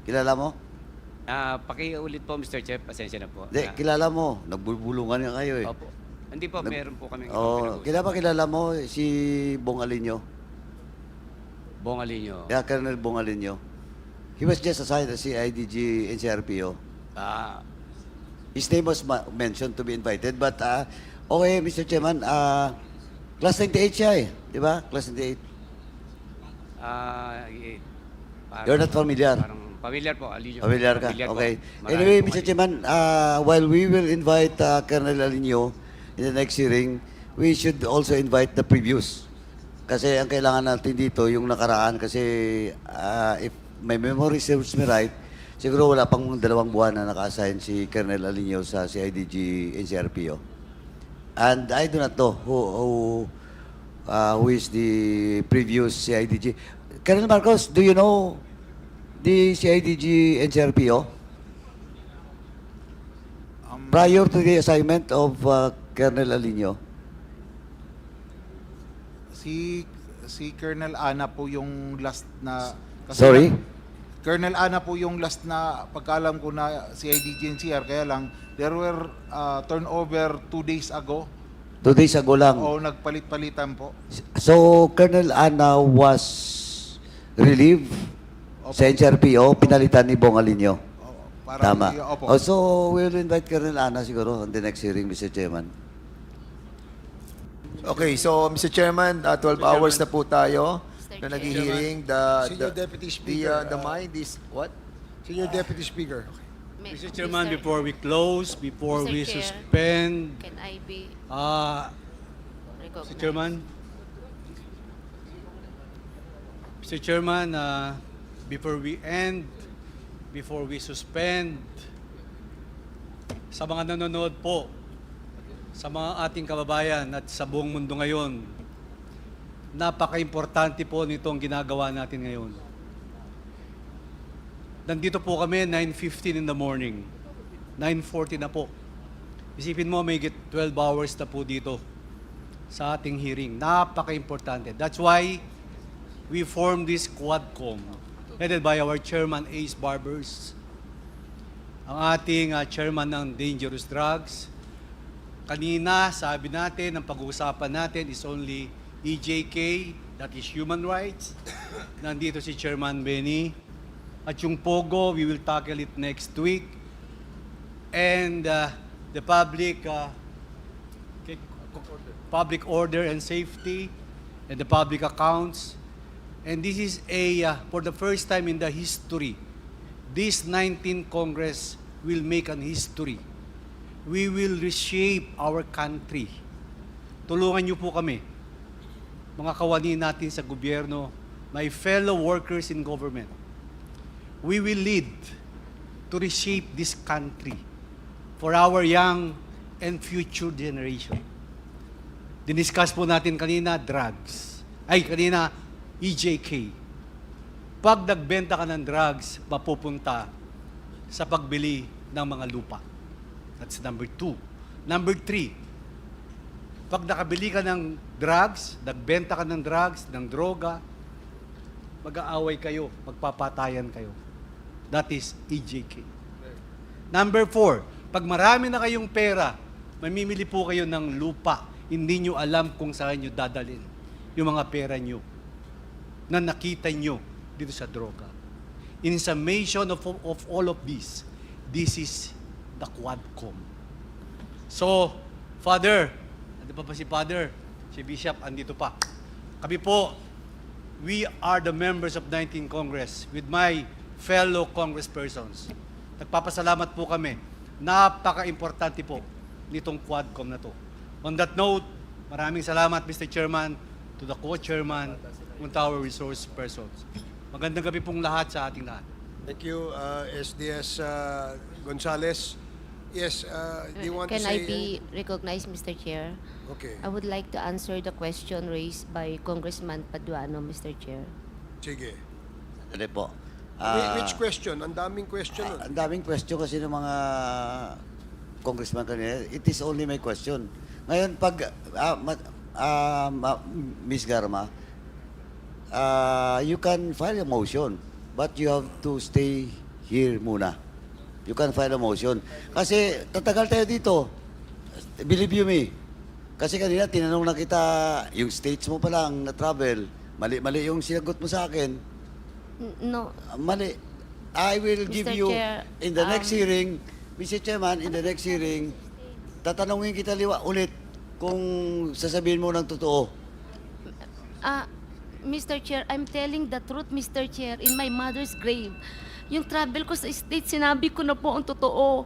Kilala mo? Pakiulit po, Mr. Chair. Pasensya na po. Hindi, kilala mo. Nagbubulungan nga kayo eh. Opo. Hindi po, meron po kami. Kilala mo si Bong Alinio? Bong Alinio. Yeah, Colonel Bong Alinio. He was just assigned as CIDG NCRPO. His name was mentioned to be invited, but okay, Mr. Chairman, class 98 siya eh, di ba? Class 98. You're not familiar? Familiar po, Alinio. Familiar ka? Familiar po. Okay. Marami Anyway, po Mr. kayo. Chairman, while we will invite Colonel Alinio in the next hearing, we should also invite the previous. Kasi ang kailangan natin dito, yung nakaraan, kasi if my memory serves me right, siguro wala pang 2 buwan na naka-assign si Colonel Alinio sa CIDG NCRPO. And I do not know who is the previous CIDG. Colonel Marcos, do you know the CIDG NCRPO? Prior to the assignment of Colonel Alinio? Si Colonel Ana po yung last na Sorry? Colonel Ana po yung last na pagkaalam ko na si IDG NCR, kaya lang there were turnover 2 days ago. 2 days ago lang. O nagpalit-palitan po. So, Colonel Ana was relieved sa NCRPO, pinalitan ni Bong Alinio. Parang- Tama. Opo. So, we'll invite Colonel Ana siguro on the next hearing, Mr. Chairman. Okay, so Mr. Chairman, 12 hours na po tayo na nag-hearing. Senior Deputy Speaker, The mind is what? Senior Deputy Speaker. Mr. Chairman, before we close, before Mr. we Chair, suspend, Can I be Mr. recognized? Chairman, Mr. Chairman, before we end, before we suspend, sa mga nanonood po, sa mga ating kababayan at sa buong mundo ngayon, napaka-importante po nitong ginagawa natin ngayon. Nandito po kami 9:15 in the morning. 9:40 na po. Isipin mo, may 12 hours na po dito sa ating hearing. Napaka-importante. That's why we formed this Quadcom, headed by our chairman, Ace Barbers, ang ating chairman ng Dangerous Drugs. Kanina, sabi natin, ang pag-uusapan natin is only EJK, that is human rights. Nandito si Chairman Benny. At yung POGO, we will tackle it next week. And the public order and safety, and the public accounts. And this is for the first time in the history, this 19th Congress will make an history. We will reshape our country. Tulungan niyo po kami, mga kawani natin sa gobyerno, my fellow workers in government. We will lead to reshape this country for our young and future generation. Diniscuss po natin kanina, drugs. Kanina, EJK. Pag nagbenta ka ng drugs, mapupunta sa pagbili ng mga lupa. That's number 2. Number 3, pag nakabili ka ng drugs, nagbenta ka ng drugs, ng droga, mag-aaway kayo, magpapatayan kayo. That is EJK. Number 4, pag marami na kayong pera, mamimili po kayo ng lupa, hindi nyo alam kung saan nyo dadalhin yung mga pera nyo na nakita nyo dito sa droga. In summation of all of this is the Quadcom. So, Father, ando pa si Father? Si Bishop, andito pa. Kami po, we are the members of 19th Congress with my fellow congresspersons. Nagpapasalamat po kami. Napaka-importante po nitong Quadcom na to. On that note, maraming salamat, Mr. Chairman, to the co-chairman, and to our resource persons. Magandang gabi pong lahat sa ating lahat. Thank you, SDS Gonzales. Yes, do you want Can to I say... be recognized, Mr. Chair? Okay. I would like to answer the question raised by Congressman Paduano, Mr. Chair. Sige. Ano po? Which question? Ang daming question nun. Ang daming question kasi ng mga congressman kanina. It is only my question. Ngayon, pag Ms. Garma, you can file a motion, but you have to stay here muna. You can file a motion. Kasi tatagal tayo dito. Believe you me. Kasi kanina tinanong na kita, yung states mo pa lang na travel, mali-mali yung sinagot mo sa akin. No. Mali. I will give Mr. you, Chair, in the next hearing, Mr. Chairman, in the next hearing, tatanungin kita ulit kung sasabihin mo ng totoo. Mr. Chair, I'm telling the truth, Mr. Chair, in my mother's grave. Yung travel ko sa States, sinabi ko na po ang totoo.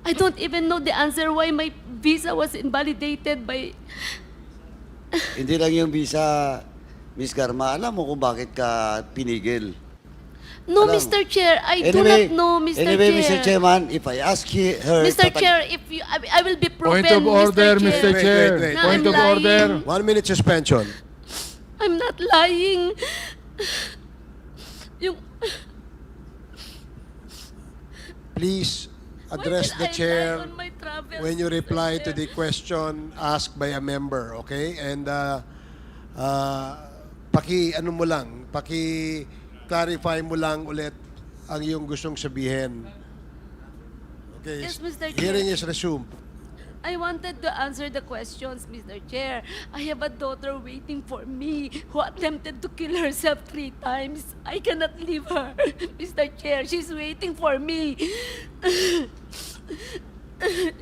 I don't even know the answer why my visa was invalidated by... Hindi lang yung visa, Miss Garma. Alam mo kung bakit ka pinigil. No, Alam. Mr. Chair, I do not know, Mr. Anyway, Chair. Mr. Chairman, if I ask her... Mr. Chair, if you, I will be proven, Point of order, Mr. Chair. Wait. na Point I'm of order. lying. 1 minute suspension. I'm not lying. Yung... Please address Why the will I chair lie on my travels, when you Mr. reply to Chair? the question asked by a member, okay? And ano mo lang, clarify mo lang ulit ang iyong gustong sabihin. Okay. Yes, Mr. Chair. Hearing is resumed. I wanted to answer the questions, Mr. Chair. I have a daughter waiting for me who attempted to kill herself 3 times. I cannot leave her, Mr. Chair. She's waiting for me.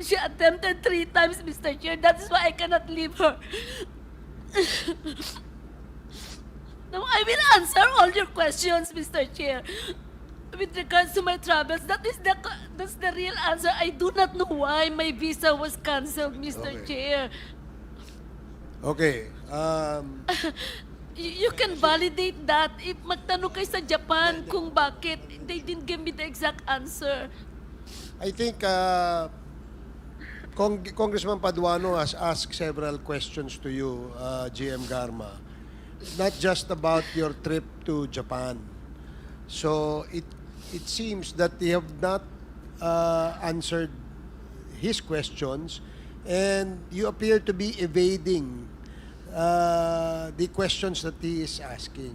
She attempted 3 times, Mr. Chair. That is why I cannot leave her. Now, I will answer all your questions, Mr. Chair. With regards to my travels, that's the real answer. I do not know why my visa was canceled, Mr. Okay. Chair. Okay. You can validate that if magtanong kayo sa Japan kung bakit they didn't give me the exact answer. I think Congressman Paduano has asked several questions to you, GM Garma, not just about your trip to Japan. So it seems that they have not answered his questions, and you appear to be evading the questions that he is asking.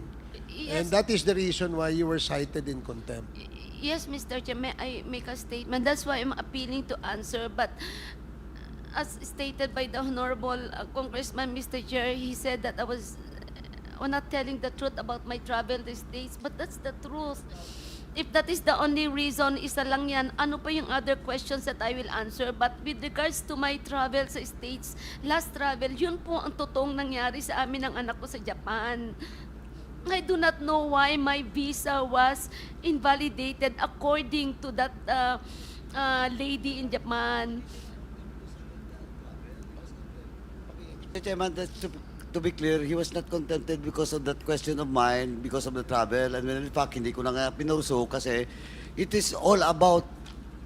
And Yes. that is the reason why you were cited in contempt. Yes, Mr. Chair, may I make a statement? That's why I'm appealing to answer. But as stated by the Honorable Congressman, Mr. Chair, he said that I was not telling the truth about my travel to States. But that's the truth. If that is the only reason, isa lang yan, ano pa yung other questions that I will answer? But with regards to my travel sa States, last travel, yun po ang totoong nangyari sa amin ng anak ko sa Japan. I do not know why my visa was invalidated according to that lady in Japan. Mr. Chairman, to be clear, he was not contented because of that question of mine, because of the travel. And in fact, hindi ko na nga pinurso kasi it is all about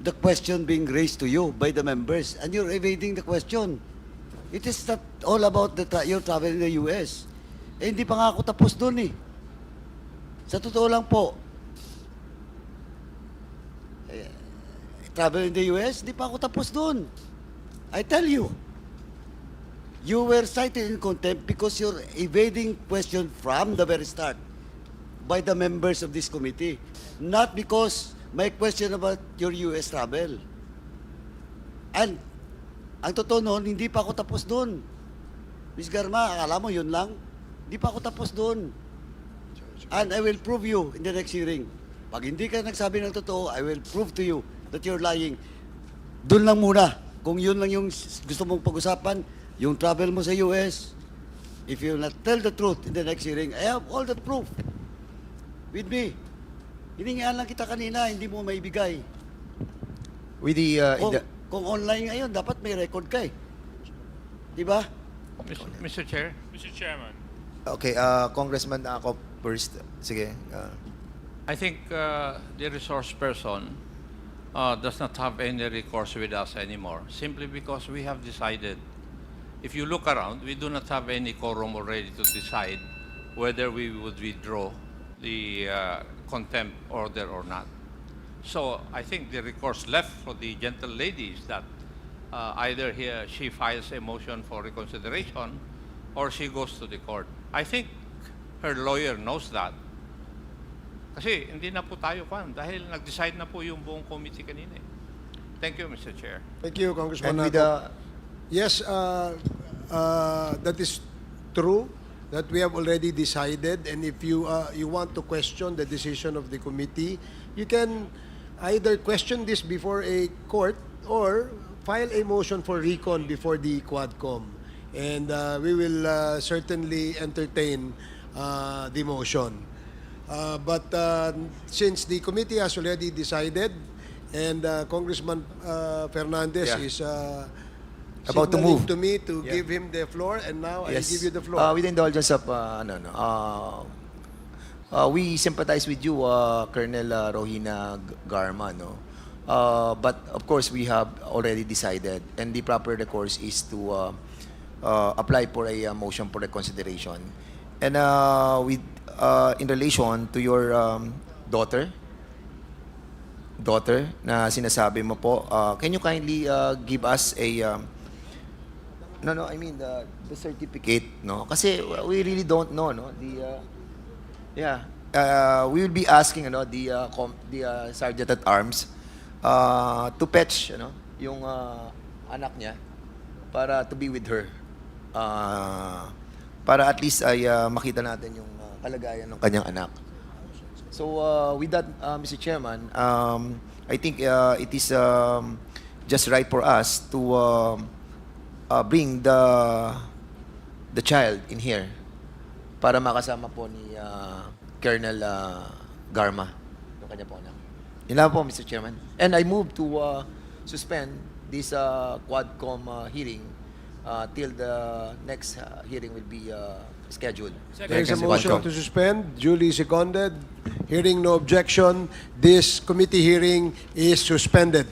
the question being raised to you by the members. And you're evading the question. It is not all about your travel in the US. Eh, hindi pa nga ako tapos doon eh. Sa totoo lang po, travel in the US, hindi pa ako tapos doon. I tell you. You were cited in contempt because you're evading question from the very start by the members of this committee. Not because my question about your US travel. And, ang totoo noon, hindi pa ako tapos doon. Ms. Garma, akala mo yun lang? Hindi pa ako tapos doon. And I will prove you in the next hearing. Pag hindi ka nagsabi ng totoo, I will prove to you that you're lying. Doon lang muna. Kung yun lang yung gusto mong pag-usapan, yung travel mo sa US, if you will not tell the truth in the next hearing, I have all the proof with me. Hiningian lang kita kanina, hindi mo maibigay. With the, Kung online ngayon, dapat may record ka eh. Diba? Mr. Chair. Mr. Chairman. Okay, Congressman ako first. Sige. I think the resource person does not have any recourse with us anymore, simply because we have decided. If you look around, we do not have any quorum already to decide whether we would withdraw the contempt order or not. So I think the recourse left for the gentle lady is that either she files a motion for reconsideration or she goes to the court. I think her lawyer knows that. Kasi hindi na po tayo dahil nag-decide na po yung buong committee kanina. Thank you, Mr. Chair. Thank you, Congressman. And with Yes, that is true, that we have already decided, and if you want to question the decision of the committee, you can either question this before a court or file a motion for recon before the Quadcom. And we will certainly entertain the motion. But since the committee has already decided, and Congressman Fernandez Yeah. is About to signaling move. to me to Yeah. give him the floor, and now I Yes. give you the floor. With the indulgence of, we sympathize with you, Colonel Royina Garma, no? But of course, we have already decided, and the proper recourse is to apply for a motion for reconsideration. And with in relation to your daughter na sinasabi mo po, can you kindly give us a I mean the certificate, no? Kasi we really don't know, no? We will be asking, the sergeant at arms to fetch, yung anak niya para to be with her. Para at least ay makita natin yung kalagayan ng kanyang anak. So with that, Mr. Chairman, I think it is just right for us to bring the child in here para makasama po ni Colonel Garma, yung kanya po anak. Yun lang po, Mr. Chairman. And I move to suspend this Quadcom hearing till the next hearing will be scheduled. There is a motion to suspend, duly seconded. Hearing no objection, this committee hearing is suspended.